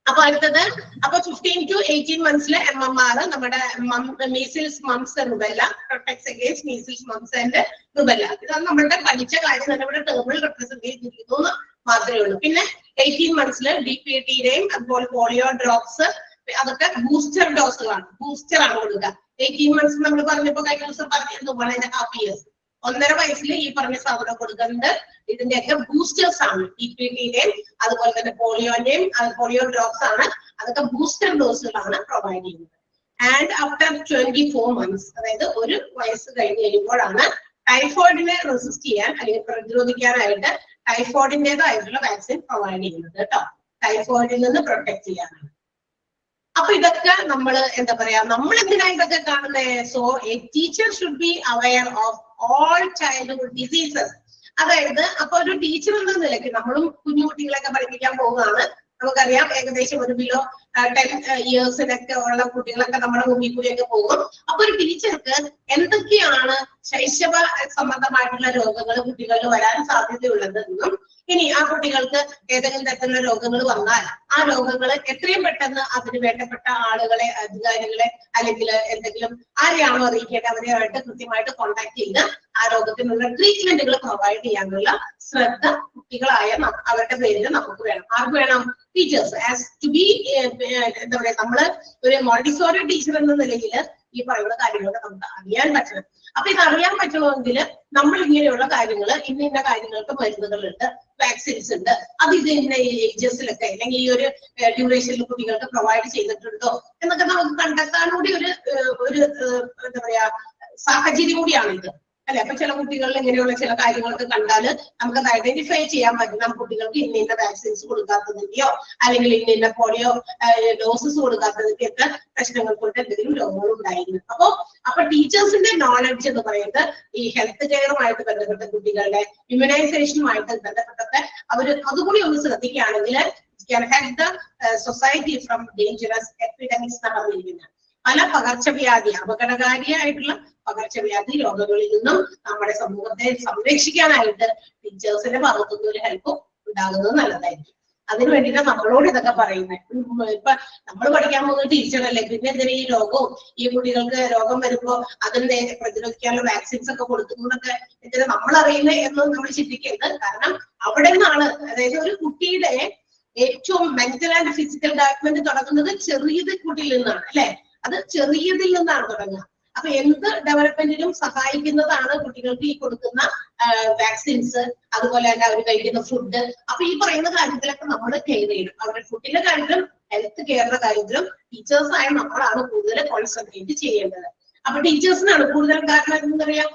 അപ്പൊ അടുത്തത്, അപ്പൊ 15 to 18 monthsലെ MMR നമ്മുടെ measles moms rubella protects against measles moms and rubella. ഇതാണ് നമ്മളുടെ പഠിച്ച കാര്യം തന്നെ ഇവിടെ ടേബിൾ റെപ്രസെന്റ് ചെയ്തിരിക്കുന്നു മാത്രമേ ഉള്ളൂ. പിന്നെ 18 monthsല് DPT-യുടെയും അതുപോലെ പോളിയോ ഡ്രോപ്സ്, അതൊക്കെ ബൂസ്റ്റർ ഡോസുകളാണ്. ബൂസ്റ്റർ ആണ് കൊടുക്കുക. 18 months നമ്മൾ പറഞ്ഞപ്പോ കഴിഞ്ഞ ദിവസം പറഞ്ഞിരുന്നു 1.5 years. 1.5 വയസ്സിൽ ഈ പറഞ്ഞ സാധനം കൊടുക്കുന്നത്. ഇതിന്റെയൊക്കെ ബൂസ്റ്റേഴ്സ് ആണ്. DPT-യുടെയും അതുപോലെ തന്നെ പോളിയോന്റെയും പോളിയോ ഡ്രോപ്സ് ആണ്. അതൊക്കെ ബൂസ്റ്റർ ഡോസുകളാണ് പ്രൊവൈഡ് ചെയ്യുന്നത്. ആൻഡ് ആഫ്റ്റർ 24 months, അതായത് 1 വയസ്സ് കഴിഞ്ഞ് കഴിയുമ്പോഴാണ് ടൈഫോയിഡിനെ റെസിസ്റ്റ് ചെയ്യാൻ അല്ലെങ്കിൽ പ്രതിരോധിക്കാനായിട്ട് ടൈഫോയിഡിന്റേതായിട്ടുള്ള വാക്സിൻ പ്രൊവൈഡ് ചെയ്യുന്നത് കേട്ടോ. ടൈഫോയിഡിൽ നിന്ന് പ്രൊട്ടക്ട് ചെയ്യാനാണ്. അപ്പൊ ഇതൊക്കെ നമ്മൾ എന്താ പറയാ, നമ്മൾ എന്തിനാ ഇതൊക്കെ കാണുന്നത്? So A teacher should be aware of all childhood diseases. അതായത് അപ്പൊ ഒരു ടീച്ചർ എന്ന നിലയ്ക്ക് നമ്മളും കുഞ്ഞു കുട്ടികളൊക്കെ പഠിപ്പിക്കാൻ പോകുന്നതാണ്. നമുക്കറിയാം ഏകദേശം 1 below 10 yearsനൊക്കെ ഉള്ള കുട്ടികളൊക്കെ നമ്മുടെ മുമ്പിൽ കൂടിയൊക്കെ പോകും. അപ്പൊ ഒരു ടീച്ചർക്ക് എന്തൊക്കെയാണ് ശൈശവ സംബന്ധമായിട്ടുള്ള രോഗങ്ങൾ കുട്ടികളിൽ വരാൻ സാധ്യതയുള്ളതെന്നും, ഇനി ആ കുട്ടികൾക്ക് ഏതെങ്കിലും തരത്തിലുള്ള രോഗങ്ങൾ വന്നാൽ ആ രോഗങ്ങൾ എത്രയും പെട്ടെന്ന് അതിന് വേണ്ടപ്പെട്ട ആളുകളെ, അധികാരികളെ അല്ലെങ്കിൽ എന്തെങ്കിലും ആരെയാണോ അറിയിക്കേണ്ടത് അവരെയായിട്ട് കൃത്യമായിട്ട് കോൺടാക്ട് ചെയ്ത് ആ രോഗത്തിനുള്ള ട്രീറ്റ്മെന്റുകൾ പ്രൊവൈഡ് ചെയ്യാനുള്ള ശ്രദ്ധ കുട്ടികളായ അവരുടെ പേരിൽ നമുക്ക് വേണം. ആർക്ക് വേണം? ടീച്ചേഴ്സ്. ആസ് ടു ബി എന്താ പറയാ, നമ്മള് ഒരു മോണ്ടിസോറി ടീച്ചർ എന്ന നിലയിൽ ഈ പറയുന്ന കാര്യങ്ങളൊക്കെ നമുക്ക് അറിയാൻ പറ്റണം. അപ്പൊ ഇത് അറിയാൻ പറ്റണമെങ്കിൽ നമ്മൾ ഇങ്ങനെയുള്ള കാര്യങ്ങൾ, ഇന്ന കാര്യങ്ങൾക്ക് മരുന്നുകളുണ്ട്, വാക്സിൻസ് ഉണ്ട്, അത് ഇത് ഇന്ന ഏജസിലൊക്കെ അല്ലെങ്കിൽ ഈ ഒരു ഡ്യൂറേഷനിൽ കുട്ടികൾക്ക് പ്രൊവൈഡ് ചെയ്തിട്ടുണ്ടോ എന്നൊക്കെ നമുക്ക് കണ്ടെത്താൻ കൂടി ഒരു എന്താ പറയാ സാഹചര്യം കൂടിയാണ് ഇത് അല്ലെ. അപ്പൊ ചില കുട്ടികളിൽ ഇങ്ങനെയുള്ള ചില കാര്യങ്ങളൊക്കെ കണ്ടാൽ നമുക്കത് ഐഡന്റിഫൈ ചെയ്യാൻ പറ്റും. നമുക്ക് കുട്ടികൾക്ക് ഇന്ന വാക്സിൻസ് കൊടുക്കാത്തതിന്റെയോ അല്ലെങ്കിൽ ഇന്ന പോളിയോ ഡോസസ് കൊടുക്കാത്തതിന്റെയൊക്കെ പ്രശ്നങ്ങൾ കൊണ്ട് എന്തെങ്കിലും രോഗങ്ങൾ ഉണ്ടായിരുന്നു. അപ്പൊ ടീച്ചേഴ്സിന്റെ നോളജ് എന്ന് പറയുന്നത് ഈ ഹെൽത്ത് കെയറുമായിട്ട് ബന്ധപ്പെട്ട കുട്ടികളുടെ ഇമ്മ്യൂണൈസേഷനുമായിട്ട് ബന്ധപ്പെട്ടൊക്കെ അവർ അതുകൂടി ഒന്ന് ശ്രദ്ധിക്കുകയാണെങ്കിൽ can help the society from dangerous epidemics നടന്നിരിക്കുന്നത്. പല പകർച്ചവ്യാധി, അപകടകാരിയായിട്ടുള്ള പകർച്ചവ്യാധി രോഗങ്ങളിൽ നിന്നും നമ്മുടെ സമൂഹത്തെ സംരക്ഷിക്കാനായിട്ട് ടീച്ചേഴ്സിന്റെ ഭാഗത്തുനിന്ന് ഒരു ഹെൽപ്പ് ഉണ്ടാകുന്നത് നല്ലതായിരിക്കും. അതിന് വേണ്ടിയിട്ടാണ് നമ്മളോട് ഇതൊക്കെ പറയുന്നത്. ഇപ്പൊ നമ്മൾ പഠിക്കാൻ പോകുന്ന ടീച്ചറല്ലേ, പിന്നെ എന്തിനാ ഈ രോഗവും ഈ കുട്ടികൾക്ക് രോഗം വരുമ്പോ അതിന് പ്രതിരോധിക്കാനുള്ള വാക്സിൻസ് ഒക്കെ കൊടുക്കുന്നതൊക്കെ എന്തിനാ നമ്മൾ അറിയുന്നത് എന്ന് നമ്മൾ ചിന്തിക്കരുത്. കാരണം അവിടെ നിന്നാണ്, അതായത് ഒരു കുട്ടിയുടെ ഏറ്റവും മെന്റൽ ആൻഡ് ഫിസിക്കൽ ഡെവലപ്മെന്റ് തുടങ്ങുന്നത് ചെറിയത് കുട്ടിയിൽ നിന്നാണ് അല്ലെ. അത് ചെറിയതിൽ നിന്നാണ് തുടങ്ങുക. അപ്പൊ എന്ത് ഡെവലപ്മെന്റിനും സഹായിക്കുന്നതാണ് കുട്ടികൾക്ക് ഈ കൊടുക്കുന്ന വാക്സിൻസ്, അതുപോലെ തന്നെ അവർ കഴിക്കുന്ന ഫുഡ്. അപ്പൊ ഈ പറയുന്ന കാര്യത്തിലൊക്കെ നമ്മൾ കെയർ ചെയ്യണം. അവരുടെ ഫുഡിന്റെ കാര്യത്തിലും ഹെൽത്ത് കെയറിന്റെ കാര്യത്തിലും ടീച്ചേഴ്സായ നമ്മളാണ് കൂടുതൽ കോൺസെൻട്രേറ്റ് ചെയ്യേണ്ടത്. അപ്പൊ ടീച്ചേഴ്സിനാണ് കൂടുതൽ. കാരണം എന്താ പറയാ,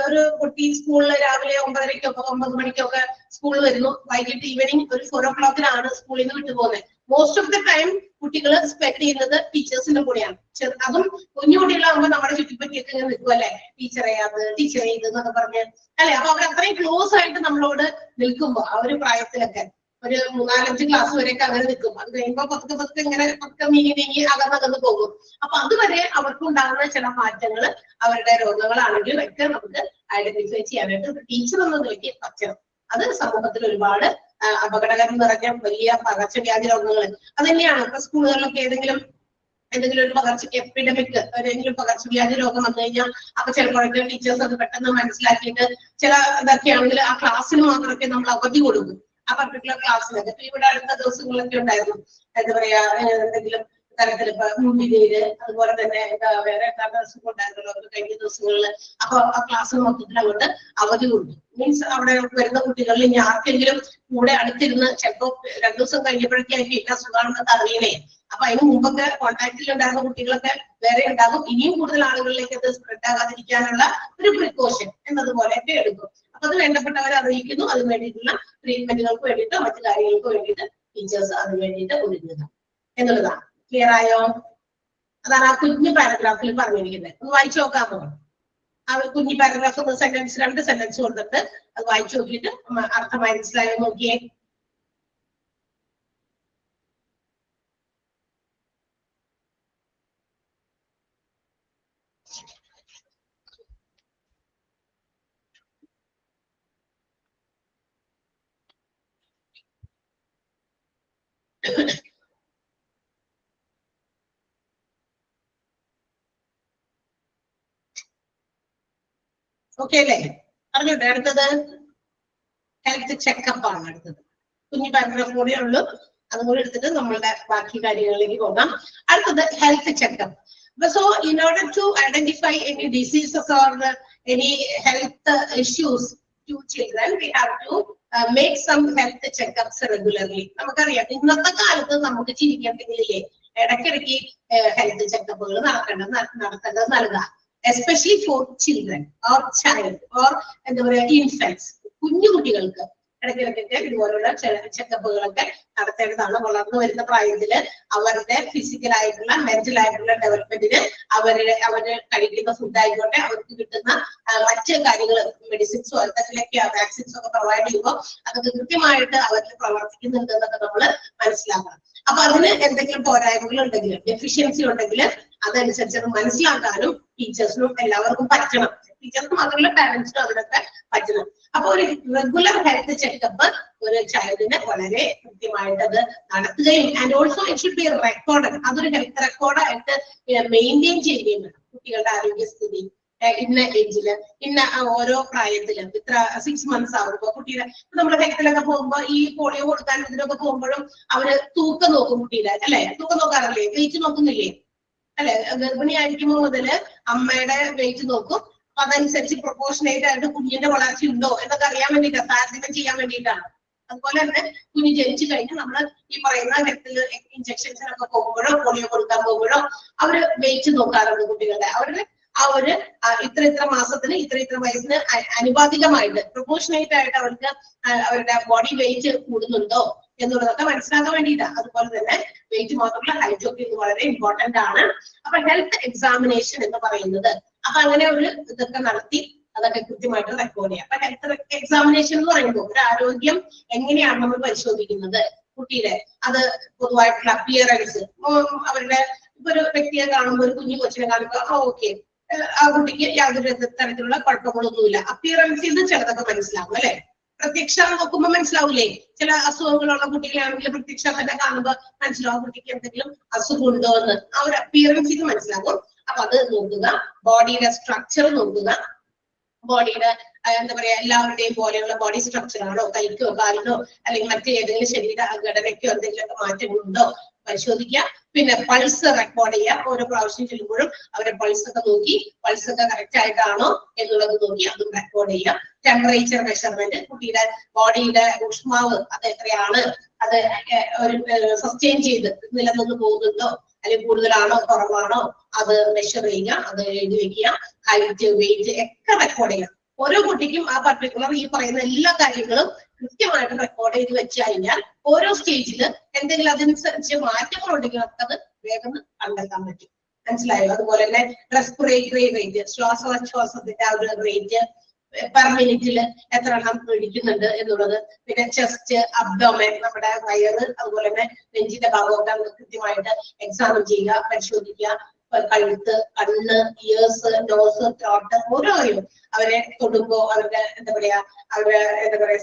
ഒരു കുട്ടി സ്കൂളിൽ രാവിലെ 9:30-ക്കൊക്കെ 9 മണിക്കൊക്കെ സ്കൂളിൽ വരുന്നു, വൈകിട്ട് ഈവനിങ് ഒരു 4 o'clock-ലാണ് സ്കൂളിൽ നിന്ന് വിട്ടു പോകുന്നത്. മോസ്റ്റ് ഓഫ് ദ ടൈം കുട്ടികൾ സ്പെൻഡ് ചെയ്യുന്നത് ടീച്ചേഴ്സിന്റെ കൂടെയാണ്. അതും കുഞ്ഞു കുട്ടികളാകുമ്പോൾ നമ്മുടെ ചുറ്റിപ്പറ്റിയൊക്കെ ഇങ്ങനെ നിൽക്കും അല്ലെ, ടീച്ചറെ അത് ടീച്ചറെ ഇത് എന്നൊക്കെ പറഞ്ഞ് അല്ലെ. അപ്പൊ അവർ അത്രയും ക്ലോസ് ആയിട്ട് നമ്മളോട് നിൽക്കുമ്പോ ആ ഒരു പ്രായത്തിലൊക്കെ ഒരു 4-5 ക്ലാസ് വരെയൊക്കെ അങ്ങനെ നിൽക്കും. അത് കഴിയുമ്പോ പതുക്കെ ഇങ്ങനെ നീങ്ങി അകന്നകന്ന് പോകും. അപ്പൊ അതുവരെ അവർക്കുണ്ടാകുന്ന ചില മാറ്റങ്ങൾ, അവരുടെ രോഗങ്ങളാണെങ്കിലും ഒക്കെ നമുക്ക് ഐഡന്റിഫൈ ചെയ്യാനായിട്ട് ടീച്ചർ എന്ന നിലയ്ക്ക് പറ്റണം. അത് സമൂഹത്തിൽ ഒരുപാട് അപകടകരം നിറഞ്ഞ വലിയ പകർച്ചവ്യാധി രോഗങ്ങൾ അത് തന്നെയാണ്. ഇപ്പൊ സ്കൂളുകളിലൊക്കെ ഏതെങ്കിലും ഒരു എപ്പിഡമിക്, ഏതെങ്കിലും പകർച്ചവ്യാധി രോഗം വന്നു കഴിഞ്ഞാൽ അപ്പൊ ചിലപ്പോഴൊക്കെ ടീച്ചേഴ്സ് അത് പെട്ടെന്ന് മനസ്സിലാക്കിയിട്ട് ചില ഇതൊക്കെയാണെങ്കിൽ ആ ക്ലാസ്സിന് മാത്രമൊക്കെ നമ്മൾ അവധി കൊടുക്കും. ആ പർട്ടിക്കുലർ ക്ലാസ്സിലൊക്കെ. ഇപ്പൊ ഇവിടെ അടുത്ത ദിവസങ്ങളൊക്കെ ഉണ്ടായിരുന്നു, എന്താ പറയാ, എന്തെങ്കിലും തരത്തിൽ ഇപ്പൊ മുണ്ടിനീര്, അതുപോലെ തന്നെ വേറെ അസുഖം ഉണ്ടായിരുന്നല്ലോ കഴിഞ്ഞ ദിവസങ്ങളിൽ. അപ്പൊ ആ ക്ലാസ് മൊത്തത്തിൽ അങ്ങോട്ട് അവധി കൊടുത്തു. മീൻസ് അവിടെ വരുന്ന കുട്ടികളിൽ ഇനി ആർക്കെങ്കിലും കൂടെ അടുത്തിരുന്ന് ചിലപ്പോ 2 ദിവസം കഴിഞ്ഞപ്പോഴേക്കായിരിക്കും എല്ലാ സുഖാണെന്ന് അറിയണേ. അപ്പൊ അതിന് മുമ്പൊക്കെ കോൺടാക്റ്റിൽ ഉണ്ടായിരുന്ന കുട്ടികളൊക്കെ വേറെ ഉണ്ടാകും. ഇനിയും കൂടുതൽ ആളുകളിലേക്ക് അത് സ്പ്രെഡ് ആകാതിരിക്കാനുള്ള ഒരു പ്രിക്കോഷൻ എന്നതുപോലെയൊക്കെ എടുക്കും. അപ്പൊ അത് വേണ്ടപ്പെട്ടവരെ അറിയിക്കുന്നു. അതിന് വേണ്ടിയിട്ടുള്ള ട്രീറ്റ്മെന്റുകൾക്ക് വേണ്ടിയിട്ട് മറ്റു കാര്യങ്ങൾക്ക് വേണ്ടിയിട്ട് ടീച്ചേഴ്സ് അതിന് വേണ്ടിയിട്ട് ഒരുങ്ങുക എന്നുള്ളതാണ്. ക്ലിയർ ആയോ? അതാണ് ആ കുഞ്ഞു പാരഗ്രാഫിൽ പറഞ്ഞിരിക്കുന്നത്. ഒന്ന് വായിച്ചു നോക്കാമോ? ആ കുഞ്ഞു പാരഗ്രാഫ് 2 സെന്റൻസ് കൊടുത്തിട്ട് അത് വായിച്ചു നോക്കിയിട്ട് അർത്ഥം മനസ്സിലായോ നോക്കിയേ. ഓക്കെ അല്ലേ? അറിഞ്ഞോട്ടെ. അടുത്തത് ഹെൽത്ത് ചെക്കപ്പ് ആണ്. അടുത്തത് കുഞ്ഞു പാരഗ്രാഫ് കൂടെ ഉള്ളൂ, അതും കൂടി എടുത്തിട്ട് നമ്മളുടെ ബാക്കി കാര്യങ്ങളിലേക്ക് പോകാം. അടുത്തത് health checkup. So in order to identify any diseases or any health issues to children, we have to make some health checkups regularly. നമുക്കറിയാം ഇന്നത്തെ കാലത്ത് നമുക്ക് ചിരിക്കണ്ടെങ്കിലേ ഇടയ്ക്കിടയ്ക്ക് ഹെൽത്ത് ചെക്കപ്പുകൾ നടത്തേണ്ടത് നല്ലതാണ്. Especially for children or child or എന്താ പറയാ ഇൻഫൻസ്, കുഞ്ഞു കുട്ടികൾക്ക് ഇടയ്ക്കിടയ്ക്കൊക്കെ ഇതുപോലുള്ള ചെക്കപ്പുകളൊക്കെ നടത്തേണ്ടതാണ്. വളർന്നു വരുന്ന പ്രായത്തില് അവരുടെ ഫിസിക്കൽ ആയിട്ടുള്ള മെന്റൽ ആയിട്ടുള്ള ഡെവലപ്മെന്റിന് അവര് കഴിക്കുന്ന ഫുഡ് ആയിക്കോട്ടെ, അവർക്ക് കിട്ടുന്ന മറ്റ് കാര്യങ്ങൾ, മെഡിസിൻസോ എന്തെങ്കിലുമൊക്കെ വാക്സിൻസോ ഒക്കെ പ്രൊവൈഡ് ചെയ്യുമ്പോൾ അതൊക്കെ കൃത്യമായിട്ട് അവരിൽ പ്രവർത്തിക്കുന്നുണ്ട് എന്നൊക്കെ നമ്മൾ മനസ്സിലാക്കണം. അപ്പൊ അതിന് എന്തെങ്കിലും പോരായ്മകൾ ഉണ്ടെങ്കിൽ, ഡെഫിഷ്യൻസി ഉണ്ടെങ്കിൽ അതനുസരിച്ച് അത് മനസ്സിലാക്കാനും ടീച്ചേഴ്സിനും എല്ലാവർക്കും പറ്റണം. ടീച്ചേഴ്സ് മാത്രമല്ല പാരന്റ്സിനും അതിനൊക്കെ പറ്റണം. അപ്പൊ ഒരു റെഗുലർ ഹെൽത്ത് ചെക്കപ്പ് ഒരു ചൈൽഡിന് വളരെ കൃത്യമായിട്ട് അത് നടത്തുകയും and also it should be record. അതൊരു ഹെൽത്ത് റെക്കോർഡായിട്ട് മെയിൻറ്റെയിൻ ചെയ്യുകയും വേണം. കുട്ടികളുടെ ആരോഗ്യസ്ഥിതി ഇന്ന ഏജില് ഇന്ന ഓരോ പ്രായത്തിലും ഇത്ര 6 months ആകുമ്പോ കുട്ടിയുടെ നമ്മുടെ ഹെൽത്തിലൊക്കെ പോകുമ്പോ ഈ പോളിയോ കൊടുക്കാൻ ഇതിനൊക്കെ പോകുമ്പോഴും അവര് തൂക്കം നോക്കും കുട്ടിയുടെ അല്ലെ. തൂക്കം നോക്കാറില്ലേ? വെയിറ്റ് നോക്കുന്നില്ലേ അല്ലെ? ഗർഭിണിയായിരിക്കുമ്പോ മുതല് അമ്മയുടെ വെയിറ്റ് നോക്കും. അതനുസരിച്ച് പ്രൊപ്പോർഷനേറ്റ് ആയിട്ട് കുഞ്ഞിന്റെ വളർച്ച ഉണ്ടോ എന്നൊക്കെ അറിയാൻ വേണ്ടിയിട്ടാണ്, താരതമ്യം ചെയ്യാൻ വേണ്ടിയിട്ടാണ്. അതുപോലെ തന്നെ കുഞ്ഞ് ജനിച്ചു കഴിഞ്ഞ് നമ്മൾ ഈ പറയുന്ന ഹെൽത്ത് ഇഞ്ചക്ഷൻസിനൊക്കെ പോകുമ്പോഴോ പോളിയോ കൊടുക്കാൻ പോകുമ്പോഴോ അവര് വെയിറ്റ് നോക്കാറുണ്ട് കുട്ടികളുടെ. അവരുടെ ആ ഒരു ഇത്ര മാസത്തിന് ഇത്ര വയസ്സിന് അനുപാതികമായിട്ട് പ്രൊപ്പോർഷനേറ്റ് ആയിട്ട് അവർക്ക് അവരുടെ ബോഡി വെയിറ്റ് കൂടുന്നുണ്ടോ എന്നുള്ളതൊക്കെ മനസ്സിലാക്കാൻ വേണ്ടിയിട്ടാണ്. അതുപോലെ തന്നെ വെയിറ്റ് മാത്രമല്ല ഹൈറ്റ് ഒക്കെ ഇത് വളരെ ഇമ്പോർട്ടന്റ് ആണ്. അപ്പൊ ഹെൽത്ത് എക്സാമിനേഷൻ എന്ന് പറയുന്നത് അപ്പൊ അങ്ങനെ ഒരു ഇതൊക്കെ നടത്തി അതൊക്കെ കൃത്യമായിട്ട് റെക്കോർഡ് ചെയ്യാം. അപ്പൊ ഹെൽത്ത് എക്സാമിനേഷൻ എന്ന് പറയുമ്പോൾ ഒരു ആരോഗ്യം എങ്ങനെയാണ് നമ്മൾ പരിശോധിക്കുന്നത് കുട്ടിയുടെ, അത് പൊതുവായിട്ടുള്ള അപ്പിയറൻസ്, അവരുടെ ഇപ്പൊ ഒരു വ്യക്തിയെ കാണുമ്പോൾ ഒരു കുഞ്ഞു കൊച്ചിനെ കാണുമ്പോൾ ഓക്കെ ആ കുട്ടിക്ക് യാതൊരു തരത്തിലുള്ള കുഴപ്പങ്ങളൊന്നുമില്ല, അപ്പിയറൻസിൽ നിന്ന് ചിലതൊക്കെ മനസ്സിലാവും അല്ലെ. പ്രത്യക്ഷരം നോക്കുമ്പോൾ മനസ്സിലാവൂലേ? ചില അസുഖങ്ങളുള്ള കുട്ടികളാണെങ്കിൽ പ്രത്യക്ഷരം തന്നെ കാണുമ്പോൾ മനസ്സിലാവും കുട്ടിക്ക് എന്തെങ്കിലും അസുഖം ഉണ്ടോ എന്ന്. ആ ഒരു അപ്പിയറൻസിന് മനസ്സിലാകും. അപ്പൊ അത് നോക്കുക. ബോഡിയുടെ സ്ട്രക്ചർ നോക്കുക. ബോഡിയുടെ എന്താ പറയാ എല്ലാവരുടെയും പോലെയുള്ള ബോഡി സ്ട്രക്ചർ ആണോ, കൈക്കോ കാലിനോ അല്ലെങ്കിൽ മറ്റേതെങ്കിലും ശരീര ഘടനയ്ക്കോ എന്തെങ്കിലുമൊക്കെ മാറ്റങ്ങളുണ്ടോ പരിശോധിക്കുക. പിന്നെ പൾസ് റെക്കോർഡ് ചെയ്യുക. ഓരോ പ്രാവശ്യം ചെല്ലുമ്പോഴും അവരുടെ പൾസ് ഒക്കെ നോക്കി പൾസ് ഒക്കെ കറക്റ്റ് ആയിട്ടാണോ എന്നുള്ളത് നോക്കി അതും റെക്കോർഡ് ചെയ്യുക. ടെമ്പറേച്ചർ മെഷർമെന്റ്, കുട്ടിയുടെ ബോഡിയുടെ ഊഷ്മാവ് അത് എത്രയാണ്, അത് ഒരു സസ്റ്റെയിൻ ചെയ്ത് നിലനിന്ന് പോകുന്നുണ്ടോ അല്ലെങ്കിൽ കൂടുതലാണോ കുറവാണോ അത് മെഷർ ചെയ്യുക, അത് എഴുതി വെക്കുക. ഹൈറ്റ് വെയിറ്റ് ഒക്കെ റെക്കോർഡ് ചെയ്യുക. ഓരോ കുട്ടിക്കും ആ പർട്ടിക്കുലർ ഈ പറയുന്ന എല്ലാ കാര്യങ്ങളും കൃത്യമായിട്ട് റെക്കോർഡ് ചെയ്ത് വെച്ച് കഴിഞ്ഞാൽ ഓരോ സ്റ്റേജിൽ എന്തെങ്കിലും അതിനനുസരിച്ച് മാറ്റങ്ങൾ ഉണ്ടെങ്കിൽ നമുക്കത് വേഗം കണ്ടെത്താൻ പറ്റും. മനസ്സിലായോ? അതുപോലെ തന്നെ റെസ്പിറേറ്ററി റേറ്റ്, ശ്വാസോച്ഛ്വാസത്തിന്റെ ആ ഒരു റേറ്റ് പെർ മിനിറ്റില് എത്ര എണ്ണം പിടിക്കുന്നുണ്ട് എന്നുള്ളത്. പിന്നെ ചെസ്റ്റ്, അബ്ഡോമൻ, നമ്മുടെ വയറ്, അതുപോലെ തന്നെ നെഞ്ചിന്റെ ഭാഗമൊക്കെ കൃത്യമായിട്ട് എക്സാമിൻ ചെയ്യുക, പരിശോധിക്കുക. കഴുത്ത്, കണ്ണ്, ഇയേഴ്സ്, നോസ്, ത്രോട്ട്, ഓരോ കാര്യവും അവരെ തൊടുമ്പോ അവരുടെ എന്താ പറയാ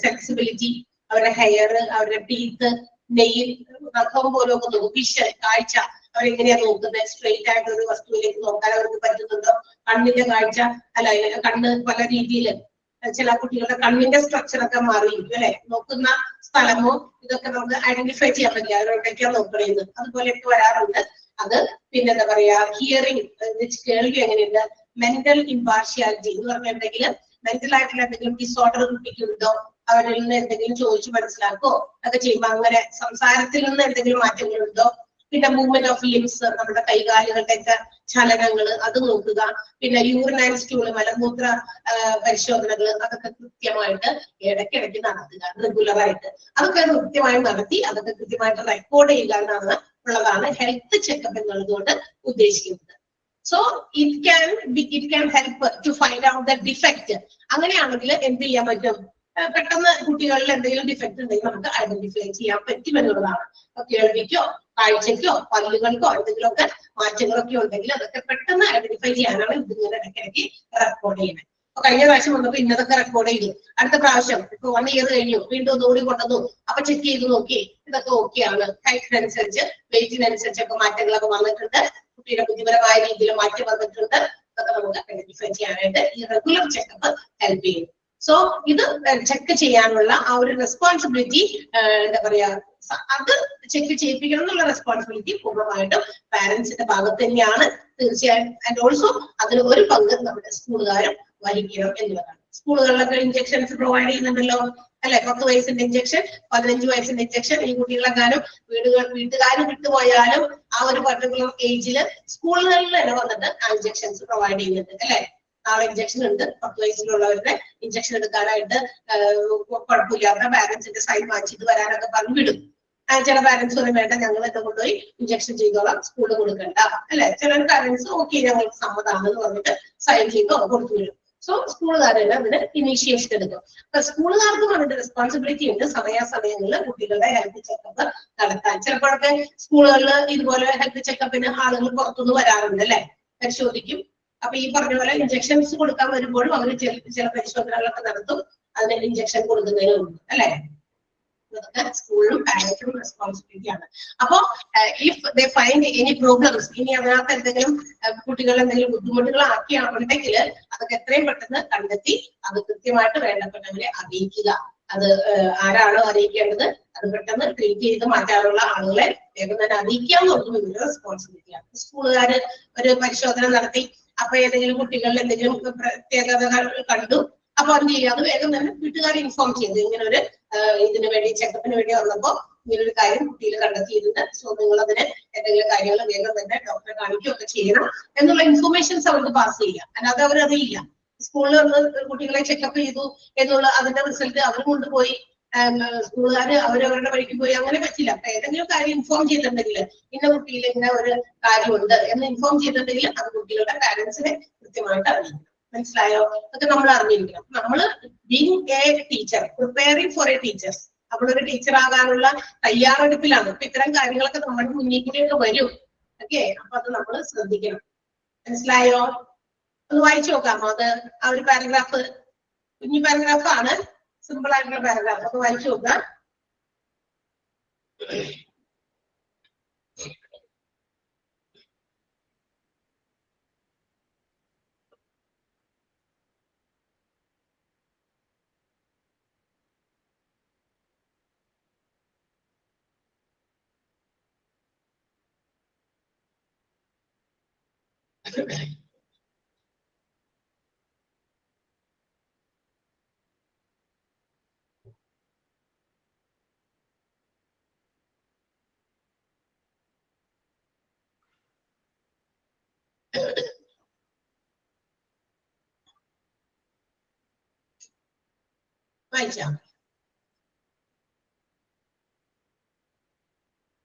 സെൻസിബിലിറ്റി, അവരുടെ ഹെയർ, അവരുടെ ടീത്ത്, നെയിൽ, നഖം പോലൊക്കെ നോക്കും. വിഷൻ, കാഴ്ച, അവരെങ്ങനെയാ നോക്കുന്നത്, സ്ട്രെയിറ്റ് ആയിട്ട് ഒരു വസ്തുവിലേക്ക് നോക്കാൻ അവർക്ക് പറ്റുന്നുണ്ടോ, കണ്ണിന്റെ കാഴ്ച അല്ല കണ്ണ് പല രീതിയിൽ ചില കുട്ടികളുടെ കണ്ണിന്റെ സ്ട്രക്ചർ ഒക്കെ മാറിയിരിക്കും അല്ലെ, നോക്കുന്ന സ്ഥലമോ ഇതൊക്കെ നമുക്ക് ഐഡന്റിഫൈ ചെയ്യാൻ പറ്റില്ല, അവരോടൊക്കെയാണ് നോക്കണേന്ന്. അതുപോലെയൊക്കെ വരാറുണ്ട്. അത് പിന്നെ എന്താ പറയാ ഹിയറിംഗ്, കേൾവി എങ്ങനെയുണ്ട്, മെന്റൽ ഇമ്പാർഷ്യാലിറ്റി എന്ന് പറഞ്ഞിട്ടുണ്ടെങ്കിൽ മെന്റൽ ആയിട്ടുള്ള എന്തെങ്കിലും ഡിസോർഡർ കുട്ടിക്കുണ്ടോ, അവരിൽ നിന്ന് എന്തെങ്കിലും ചോദിച്ചു മനസ്സിലാക്കോ ഒക്കെ ചെയ്യുമ്പോൾ അങ്ങനെ സംസാരത്തിൽ നിന്ന് എന്തെങ്കിലും മാറ്റങ്ങളുണ്ടോ. പിന്നെ മൂവ്മെന്റ് ഓഫ് ലിംസ്, നമ്മുടെ കൈകാലുകളുടെ ഒക്കെ ചലനങ്ങൾ അത് നോക്കുക. പിന്നെ യൂറിനൈൽ സ്റ്റൂള്, മലമൂത്ര പരിശോധനകൾ അതൊക്കെ കൃത്യമായിട്ട് ഇടയ്ക്കിടയ്ക്ക് നടത്തുക, റെഗുലർ ആയിട്ട് അതൊക്കെ കൃത്യമായി നടത്തി അതൊക്കെ കൃത്യമായിട്ട് റെക്കോർഡ് ചെയ്യുക എന്നാണ് ഉള്ളതാണ് ഹെൽത്ത് ചെക്കപ്പ് എന്നുള്ളതുകൊണ്ട് ഉദ്ദേശിക്കുന്നത്. So it can help to find out the defect. അങ്ങനെയാണെങ്കിൽ എന്ത് ചെയ്യാൻ പറ്റും, പെട്ടെന്ന് കുട്ടികളിൽ എന്തെങ്കിലും ഡിഫക്റ്റ് ഉണ്ടെങ്കിൽ നമുക്ക് ഐഡന്റിഫൈ ചെയ്യാൻ പറ്റും എന്നുള്ളതാണ്. കേൾവിക്കോ കാഴ്ചക്കോ പല്ലുകൾക്കോ എന്തെങ്കിലുമൊക്കെ മാറ്റങ്ങളൊക്കെ ഉണ്ടെങ്കിൽ അതൊക്കെ പെട്ടെന്ന് ഐഡന്റിഫൈ ചെയ്യാനാണ് ഇതിങ്ങനെ ഇടയ്ക്കിടയ്ക്ക് റെക്കോർഡ് ചെയ്യുന്നത്. അപ്പൊ കഴിഞ്ഞ പ്രാവശ്യം വന്നപ്പോ ഇന്നതൊക്കെ റെക്കോർഡ് ചെയ്തു. അടുത്ത പ്രാവശ്യം ഇപ്പൊ 1 ഇയർ കഴിഞ്ഞു, വീണ്ടും ഒന്നുകൂടി കൊണ്ടുവന്നു. അപ്പൊ ചെക്ക് ചെയ്ത് നോക്കി ഇതൊക്കെ ഓക്കെയാണ്. ഹൈറ്റിനനുസരിച്ച് വെയിറ്റിനനുസരിച്ചൊക്കെ മാറ്റങ്ങളൊക്കെ വന്നിട്ടുണ്ട്, കുട്ടിയുടെ ബുദ്ധിപരമായ രീതിയിൽ മാറ്റം വന്നിട്ടുണ്ട്. അതൊക്കെ നമുക്ക് ഐഡന്റിഫൈ ചെയ്യാനായിട്ട് ഈ റെഗുലർ ചെക്കപ്പ് ഹെൽപ്പ് ചെയ്യും. സോ ഇത് ചെക്ക് ചെയ്യാനുള്ള ആ ഒരു റെസ്പോൺസിബിലിറ്റി എന്താ പറയാ അത് ചെക്ക് ചെയ്യിപ്പിക്കണം എന്നുള്ള റെസ്പോൺസിബിലിറ്റി പൂർണ്ണമായിട്ടും പാരന്റ്സിന്റെ ഭാഗത്ത് തന്നെയാണ് തീർച്ചയായും. ആൻഡ് ഓൾസോ അതിന് ഒരു പങ്ക് നമ്മുടെ സ്കൂളുകാരും വഹിക്കണം എന്നുള്ളതാണ്. സ്കൂളുകളിലൊക്കെ ഇഞ്ചക്ഷൻസ് പ്രൊവൈഡ് ചെയ്യുന്നുണ്ടല്ലോ അല്ലെ, 10 വയസ്സിന്റെ ഇഞ്ചക്ഷൻ, 15 വയസ്സിന്റെ ഇഞ്ചക്ഷൻ. ഈ കുട്ടികളെങ്ങാനും വീട്ടുകാരും വിട്ടുപോയാലും ആ ഒരു പർട്ടിക്കുലർ ഏജില് സ്കൂളുകളിൽ തന്നെ വന്നിട്ട് ആ ഇഞ്ചക്ഷൻസ് പ്രൊവൈഡ് ചെയ്യുന്നുണ്ട് അല്ലെ. നാളെ ഇഞ്ചക്ഷൻ ഉണ്ട്, 10 വയസ്സിലുള്ളവരുടെ ഇഞ്ചക്ഷൻ എടുക്കാനായിട്ട് കുഴപ്പമില്ലാത്ത പാരന്റ്സിന്റെ സൈൻ വാങ്ങിച്ചിട്ട് വരാനൊക്കെ പറഞ്ഞു വിടും. ചില പാരന്റ്സ് ഒന്നും വേണ്ട, ഞങ്ങൾ എന്നെ കൊണ്ടുപോയി ഇഞ്ചക്ഷൻ ചെയ്തോളാം, സ്കൂളിൽ കൊടുക്കണ്ട അല്ലെ. ചില പാരന്റ്സ് ഓക്കെ ഞങ്ങൾക്ക് സമ്മതമാണെന്ന് പറഞ്ഞിട്ട് സൈൻ ചെയ്തോ കൊടുത്തു വിടും. സോ സ്കൂളുകാരെല്ലാം അതിന് ഇനീഷ്യേഷൻ എടുക്കും. അപ്പൊ സ്കൂളുകാർക്കും അതിന്റെ റെസ്പോൺസിബിലിറ്റി ഉണ്ട് സമയാസമയങ്ങളിൽ കുട്ടികളുടെ ഹെൽത്ത് ചെക്കപ്പ് നടത്താൻ. ചിലപ്പോഴൊക്കെ സ്കൂളുകളിൽ ഇതുപോലെ ഹെൽത്ത് ചെക്കപ്പിന് ആളുകൾ പുറത്തുനിന്ന് വരാറുണ്ട് അല്ലെ, പരിശോധിക്കും. അപ്പൊ ഈ പറഞ്ഞ പോലെ ഇഞ്ചക്ഷൻസ് കൊടുക്കാൻ വരുമ്പോഴും അവർ ചില പരിശോധനകളൊക്കെ നടത്തും, അതിന് ഇഞ്ചക്ഷൻ കൊടുക്കുന്നതിനുണ്ട് അല്ലെ. ഇതൊക്കെ സ്കൂളിലും പാരന്റും റെസ്പോൺസിബിലിറ്റി ആണ്. അപ്പോ if they find any problems, ഇനി അതിനകത്ത് എന്തെങ്കിലും കുട്ടികൾ എന്തെങ്കിലും ബുദ്ധിമുട്ടുകൾ ആക്കിയാണെന്നുണ്ടെങ്കിൽ അതൊക്കെ എത്രയും പെട്ടെന്ന് കണ്ടെത്തി അത് കൃത്യമായിട്ട് വേണ്ടപ്പെട്ടവരെ അറിയിക്കുക. അത് ആരാണോ അറിയിക്കേണ്ടത് അത് പെട്ടെന്ന് ട്രീറ്റ് ചെയ്ത് മാറ്റാനുള്ള ആളുകളെ വേഗം തന്നെ അറിയിക്കുക എന്നുള്ളത് ഒരു റെസ്പോൺസിബിലിറ്റിയാണ്. സ്കൂളുകാര് ഒരു പരിശോധന നടത്തി അപ്പൊ ഏതെങ്കിലും കുട്ടികളിൽ എന്തെങ്കിലും പ്രത്യേകതകൾ കണ്ടു, അപ്പൊ അത് ചെയ്യാതെ വേഗം തന്നെ വീട്ടുകാരെ ഇൻഫോം ചെയ്തു, ഇങ്ങനെ ഒരു ഇതിനു വേണ്ടി ചെക്കപ്പിന് വേണ്ടി വന്നപ്പോ ഇങ്ങനൊരു കാര്യം കുട്ടിയിൽ കണ്ടെത്തിയിട്ടുണ്ട്, സോ നിങ്ങൾ അതിന് എന്തെങ്കിലും കാര്യങ്ങൾ വേഗം തന്നെ ഡോക്ടറെ കാണിക്കുകയൊക്കെ ചെയ്യണം എന്നുള്ള ഇൻഫർമേഷൻസ് അവർക്ക് പാസ് ചെയ്യാം. അല്ലാതെ അവരറിയില്ല സ്കൂളിൽ വന്ന് കുട്ടികളെ ചെക്കപ്പ് ചെയ്തു എന്നുള്ള അതിന്റെ റിസൾട്ട് അവർ കൊണ്ടുപോയി സ്കൂളുകാര് അവരവരുടെ വഴിക്ക് പോയി അങ്ങനെ പറ്റില്ല. അപ്പൊ ഏതെങ്കിലും കാര്യം ഇൻഫോം ചെയ്തിട്ടുണ്ടെങ്കിൽ ഇന്ന കുട്ടിയിൽ ഇന്ന ഒരു കാര്യമുണ്ട് എന്ന് ഇൻഫോം ചെയ്തിട്ടുണ്ടെങ്കിൽ അത് കുട്ടികളുടെ പാരന്റ്സിനെ കൃത്യമായിട്ട് അറിയിക്കണം. മനസ്സിലായോ? അതൊക്കെ നമ്മൾ അറിഞ്ഞിരിക്കണം. നമ്മള് being A teacher, preparing for A teacher, നമ്മളൊരു ടീച്ചർ ആകാനുള്ള തയ്യാറെടുപ്പിലാണ്. അപ്പൊ ഇത്തരം കാര്യങ്ങളൊക്കെ നമ്മുടെ മുന്നിൽ കൂടെയൊക്കെ വരും. ഓക്കെ, അപ്പൊ അത് നമ്മൾ ശ്രദ്ധിക്കണം. മനസ്സിലായോ? ഒന്ന് വായിച്ചു നോക്കാമോ അത്? ആ ഒരു പാരഗ്രാഫ്, കുഞ്ഞു പാരഗ്രാഫാണ്. സിമ്പിൾ ആയിട്ടുള്ള പാരഗ്രാഫ്. അപ്പൊ വായിച്ചു നോക്കാം. വായിച്ചാ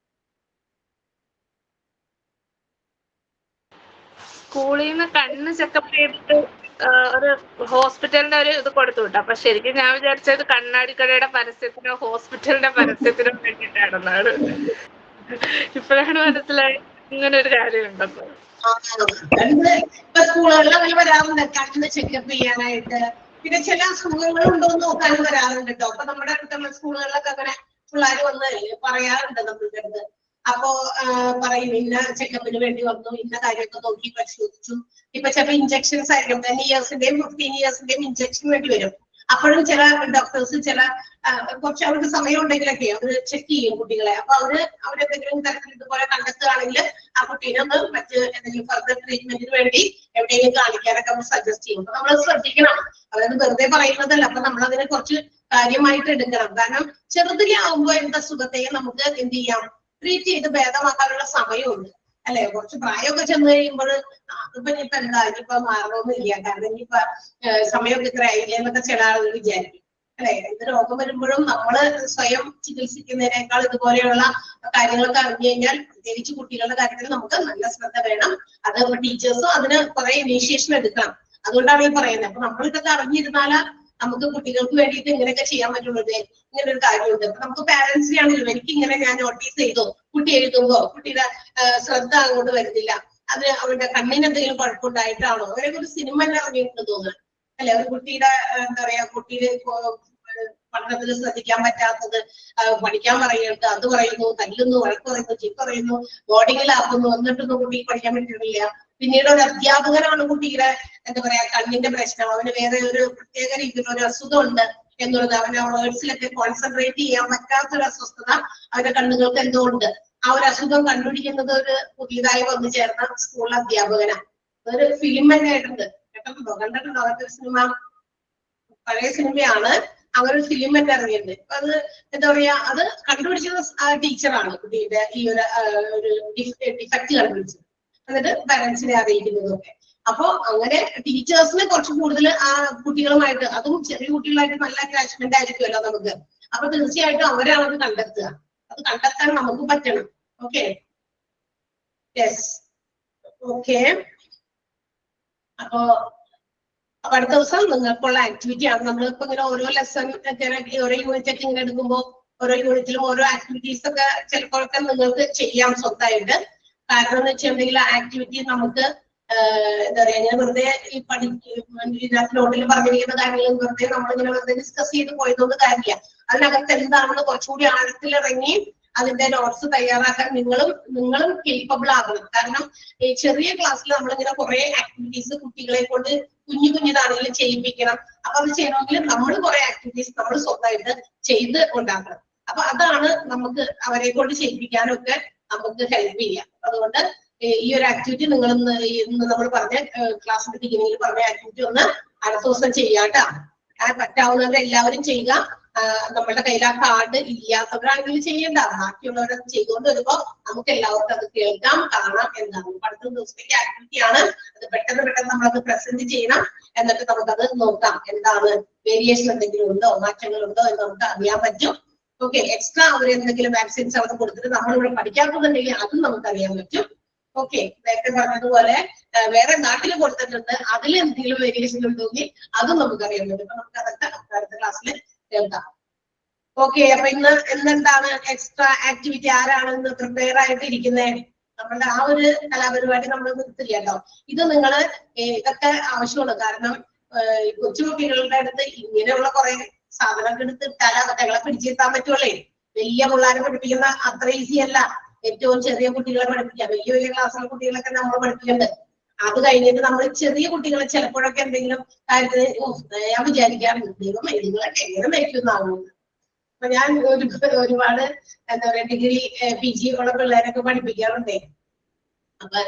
സ്കൂളിൽ നിന്ന് കണ്ണ് ചെക്കപ്പ് ചെയ്തിട്ട് ഒരു ഹോസ്പിറ്റലിന്റെ ഒരു ഇത് കൊടുത്തു വിട്ടു. അപ്പൊ ശരിക്കും ഞാൻ വിചാരിച്ചത് കണ്ണാടിക്കടയുടെ പരസ്യത്തിനോ ഹോസ്പിറ്റലിന്റെ പരസ്യത്തിനോ വേണ്ടിയിട്ടാണെന്നാണ്. ഇപ്പോഴാണ് മനസ്സിലായി ഇങ്ങനെ ഒരു കാര്യം ഉണ്ടെന്ന്. ഇപ്പൊ സ്കൂളുകളിൽ അങ്ങനെ വരാറുണ്ട് കണ്ണ് ചെക്കപ്പ് ചെയ്യാനായിട്ട്. പിന്നെ ചില അസുഖങ്ങൾ ഉണ്ടോന്ന് നോക്കാൻ വരാറുണ്ട് കേട്ടോ. അപ്പൊ നമ്മുടെ അടുത്തുള്ള സ്കൂളുകളിലൊക്കെ അങ്ങനെ പിള്ളേർ വന്ന് പറയാറുണ്ട് നമ്മളുടെ അടുത്ത്. അപ്പോ പറയും ഇന്ന ചെക്കപ്പിന് വേണ്ടി വന്നു, ഇന്ന കാര്യമൊക്കെ നോക്കി പരിശോധിച്ചു. ഇപ്പൊ ചിലപ്പോ ഇഞ്ചക്ഷൻസ് ആയിരിക്കും 10 ഇയേഴ്സിന്റെയും 15 ഇയേഴ്സിന്റെയും ഇഞ്ചക്ഷൻ വേണ്ടി വരും. അപ്പോഴും ചില ഡോക്ടേഴ്സ് ചില കുറച്ച് അവർക്ക് സമയം ഉണ്ടെങ്കിലൊക്കെ അവര് ചെക്ക് ചെയ്യും കുട്ടികളെ. അപ്പൊ അവരെന്തെങ്കിലും തരത്തിൽ ഇതുപോലെ കണ്ടെത്തുകയാണെങ്കിൽ ആ കുട്ടീനെ ഒന്ന് മറ്റ് എന്തെങ്കിലും ഫർദർ ട്രീറ്റ്മെന്റിന് വേണ്ടി എവിടെയെങ്കിലും കാണിക്കാനൊക്കെ നമ്മൾ സജസ്റ്റ് ചെയ്യും. അപ്പൊ നമ്മൾ ശ്രദ്ധിക്കണം, അതായത് വെറുതെ പറയുന്നതല്ല. അപ്പൊ നമ്മൾ അതിനെ കുറച്ച് കാര്യമായിട്ട് എടുക്കണം. കാരണം ചെറുതിലാവുമ്പോൾ എന്താ അസുഖത്തെയും നമുക്ക് എന്ത് ചെയ്യാം, ട്രീറ്റ് ചെയ്ത് ഭേദമാക്കാനുള്ള സമയമുണ്ട് അല്ലെ. കുറച്ച് പ്രായമൊക്കെ ചെന്ന് കഴിയുമ്പോൾ അതിപ്പോ ഇനിയിപ്പോ എന്താ ഇനിയിപ്പോ മാറണമെന്നില്ല, കാരണം ഇനിയിപ്പോ സമയമൊക്കെ ഇത്ര ആയില്ലേ എന്നൊക്കെ ചില ആളുകൾ വിചാരിക്കും അല്ലെ. എന്ത് രോഗം വരുമ്പോഴും നമ്മള് സ്വയം ചികിത്സിക്കുന്നതിനേക്കാൾ ഇതുപോലെയുള്ള കാര്യങ്ങളൊക്കെ അറിഞ്ഞു കഴിഞ്ഞാൽ, പ്രത്യേകിച്ച് കുട്ടികളുടെ കാര്യത്തിൽ നമുക്ക് നല്ല ശ്രദ്ധ വേണം. അത് ടീച്ചേഴ്സും അതിന് കുറെ ഇനീഷ്യേഷൻ എടുക്കണം. അതുകൊണ്ടാണ് ഈ പറയുന്നത്. അപ്പൊ നമ്മളിതൊക്കെ അറിഞ്ഞിരുന്നാല് നമുക്ക് കുട്ടികൾക്ക് വേണ്ടിയിട്ട് ഇങ്ങനെയൊക്കെ ചെയ്യാൻ പറ്റുള്ളത്. ഇങ്ങനെ ഒരു കാര്യമുണ്ട്. അപ്പൊ നമുക്ക് പാരന്റ്സിനെ ആണെങ്കിലും എനിക്ക് ഇങ്ങനെ ഞാൻ നോട്ടീസ് ചെയ്തു, കുട്ടി എഴുതുമ്പോ കുട്ടിയുടെ ശ്രദ്ധ അങ്ങോട്ട് വരുന്നില്ല, അത് അവരുടെ കണ്ണിന് എന്തെങ്കിലും കുഴപ്പമുണ്ടായിട്ടാണോ, അങ്ങനെയൊക്കെ ഒരു സിനിമ തന്നെ ഇറങ്ങിയിട്ടുണ്ട് തോന്നുന്നു അല്ലെ. ഒരു കുട്ടിയുടെ എന്താ പറയാ, കുട്ടിയുടെ പഠനത്തിൽ ശ്രദ്ധിക്കാൻ പറ്റാത്തത്, പഠിക്കാൻ പറയുന്നത്, അത് പറയുന്നു, തല്ലുന്നു, വഴക്ക് പറയുന്നു, ചീത്ത പറയുന്നു, ബോർഡിങ്ങിലാക്കുന്നു, എന്നിട്ടൊന്നും കുട്ടിക്ക് പഠിക്കാൻ പറ്റുന്നില്ല. പിന്നീട് ഒരു അധ്യാപകനാണ് കുട്ടിയുടെ എന്താ പറയാ കണ്ണിന്റെ പ്രശ്നം, അവന് വേറെ ഒരു പ്രത്യേക രീതിയിലുള്ള ഒരു അസുഖം ഉണ്ട് എന്നുള്ളത്, അവന് ആ വേർഡ്സിലൊക്കെ കോൺസെൻട്രേറ്റ് ചെയ്യാൻ പറ്റാത്തൊരു അസ്വസ്ഥത അവരുടെ കണ്ണുകൾക്ക് എന്തുകൊണ്ട്, ആ ഒരു അസുഖം കണ്ടുപിടിക്കുന്നത് ഒരു പുതിയതായി വന്നു ചേർന്ന സ്കൂൾ അധ്യാപകനാണ്. അതൊരു ഫിലിം തന്നെ ആയിട്ടുണ്ട്. കണ്ടിട്ടുണ്ടോ അവരുടെ സിനിമ? പഴയ സിനിമയാണ്. അങ്ങനെ ഒരു ഫിലിം തന്നെ ഇറങ്ങിയിട്ടുണ്ട്. അപ്പൊ അത് എന്താ പറയാ, അത് കണ്ടുപിടിച്ചത് ടീച്ചറാണ് കുട്ടിയുടെ ഈ ഒരു ഡിഫക്റ്റ് കണ്ടുപിടിച്ചത്, എന്നിട്ട് പാരന്റ്സിനെ അറിയിക്കുന്നതൊക്കെ. അപ്പൊ അങ്ങനെ ടീച്ചേഴ്സിന് കുറച്ച് കൂടുതൽ ആ കുട്ടികളുമായിട്ട്, അതും ചെറിയ കുട്ടികളായിട്ട് നല്ല അറ്റാച്ച്മെന്റ് ആയിരിക്കുമല്ലോ നമുക്ക്. അപ്പൊ തീർച്ചയായിട്ടും അവരാണ് അത് കണ്ടെത്തുക. അത് കണ്ടെത്താൻ നമുക്ക് പറ്റണം. Okay, yes, okay. അപ്പോ അടുത്ത ദിവസം നിങ്ങൾക്കുള്ള ആക്ടിവിറ്റി ആണ്. നമ്മളിപ്പോ ഇങ്ങനെ ഓരോ ലെസൺ ഓരോ യൂണിറ്റ് ഒക്കെ ഇങ്ങനെ എടുക്കുമ്പോൾ ഓരോ യൂണിറ്റിലും ഓരോ ആക്ടിവിറ്റീസ് ഒക്കെ ചിലപ്പോഴൊക്കെ നിങ്ങൾക്ക് ചെയ്യാം സ്വന്തമായിട്ട്. കാരണം എന്ന് വെച്ചിട്ടുണ്ടെങ്കിൽ ആക്ടിവിറ്റി നമുക്ക് എന്താ പറയാ, ഇങ്ങനെ വെറുതെ ഈ നോട്ടിൽ പറഞ്ഞിരിക്കുന്ന കാര്യങ്ങളും വെറുതെ നമ്മളിങ്ങനെ വെറുതെ ഡിസ്കസ് ചെയ്ത് പോയതുകൊണ്ട് കാര്യമില്ല. അതിനകത്ത് എന്താണെന്ന് കുറച്ചുകൂടി ആഴത്തിലിറങ്ങി അതിന്റെ നോട്ട്സ് തയ്യാറാക്കാൻ നിങ്ങളും കേപ്പബിൾ ആകണം. കാരണം ഈ ചെറിയ ക്ലാസ്സിൽ നമ്മളിങ്ങനെ കുറെ ആക്ടിവിറ്റീസ് കുട്ടികളെ കൊണ്ട് കുഞ്ഞിതാണെങ്കിലും ചെയ്യിപ്പിക്കണം. അപ്പൊ അത് ചെയ്യണമെങ്കിൽ നമ്മൾ കുറെ ആക്ടിവിറ്റീസ് നമ്മൾ സ്വന്തമായിട്ട് ചെയ്ത് ഉണ്ടാക്കണം. അപ്പൊ അതാണ് നമുക്ക് അവരെ കൊണ്ട് ചെയ്യിപ്പിക്കാനൊക്കെ നമുക്ക് ഹെൽപ്പ് ചെയ്യാം. അതുകൊണ്ട് ഈ ഒരു ആക്ടിവിറ്റി നിങ്ങൾ ഇന്ന് നമ്മൾ പറഞ്ഞ ക്ലാസ്സിന്റെ ബിഗിനിങ്ങിൽ പറഞ്ഞ ആക്ടിവിറ്റി ഒന്ന് അടുത്ത ദിവസം ചെയ്യാട്ടോ. പറ്റാവുന്നവരെ എല്ലാവരും ചെയ്യുക. നമ്മളുടെ കയ്യിൽ ആ കാർഡ് ഇല്ലാത്തവരാണെങ്കിൽ ചെയ്യേണ്ട, ബാക്കിയുള്ളവരൊക്കെ ചെയ്തുകൊണ്ട് വരുമ്പോ നമുക്ക് എല്ലാവർക്കും അത് കേൾക്കാം, കാണാം. എന്താണ് അടുത്ത ദിവസത്തേക്ക് ആക്ടിവിറ്റിയാണ്. അത് പെട്ടെന്ന് നമ്മളത് പ്രസന്റ് ചെയ്യണം. എന്നിട്ട് നമുക്കത് നോക്കാം, എന്താണ് വേരിയേഷൻ എന്തെങ്കിലും ഉണ്ടോ, മാറ്റങ്ങളുണ്ടോ എന്ന് നമുക്ക് അറിയാൻ പറ്റും. ഓക്കെ, എക്സ്ട്രാ അവർ എന്തെങ്കിലും വാക്സിൻസ് അവിടെ കൊടുത്തിട്ട് നമ്മളിവിടെ പഠിക്കാത്തതുണ്ടെങ്കിൽ അതും നമുക്ക് അറിയാൻ പറ്റും. ഓക്കെ, നേരത്തെ പറഞ്ഞതുപോലെ വേറെ നാട്ടിൽ കൊടുത്തിട്ടുണ്ട്, അതിൽ എന്തെങ്കിലും വേരിയേഷൻ ഉണ്ടെങ്കിൽ അതും നമുക്കറിയാൻ പറ്റും. അപ്പൊ നമുക്ക് അതൊക്കെ അടുത്ത ക്ലാസ്സിൽ കേൾക്കാം. ഓക്കെ, അപ്പൊ എന്താണ് എക്സ്ട്രാ ആക്ടിവിറ്റി, ആരാണ് ഇന്ന് പ്രിപ്പയർ ആയിട്ട് ഇരിക്കുന്നത്? നമ്മളുടെ ആ ഒരു കലാപരിപാടി നമ്മൾ നിർത്തില്ല കേട്ടോ. ഇത് ഇതൊക്കെ ആവശ്യമാണ്. കാരണം കൊച്ചുകുട്ടികളുടെ അടുത്ത് ഇങ്ങനെയുള്ള കുറെ സാധനമൊക്കെ എടുത്ത് ഇട്ടാൽ അവറ്റകളെ പിടിച്ചിരുത്താൻ പറ്റുള്ളേ. വലിയ പിള്ളേരെ പഠിപ്പിക്കുന്ന അത്ര ഈസി അല്ല. ഏറ്റവും ചെറിയ കുട്ടികളെ പഠിപ്പിക്കുക. വലിയ ക്ലാസ്സിലെ കുട്ടികളൊക്കെ നമ്മൾ പഠിപ്പിക്കുന്നുണ്ട്. അത് കഴിഞ്ഞിട്ട് നമ്മൾ ചെറിയ കുട്ടികളെ ചിലപ്പോഴൊക്കെ എന്തെങ്കിലും കാര്യത്തിന് ഞാൻ വിചാരിക്കാറുണ്ട് ദൈവം നിങ്ങളൊക്കെ എങ്ങനെ നയിക്കുന്നാകും. അപ്പൊ ഞാൻ ഒരുപാട് എന്താ പറയാ ഡിഗ്രി PG ഉള്ള പിള്ളേരൊക്കെ പഠിപ്പിക്കാറുണ്ടേ. അപ്പൊ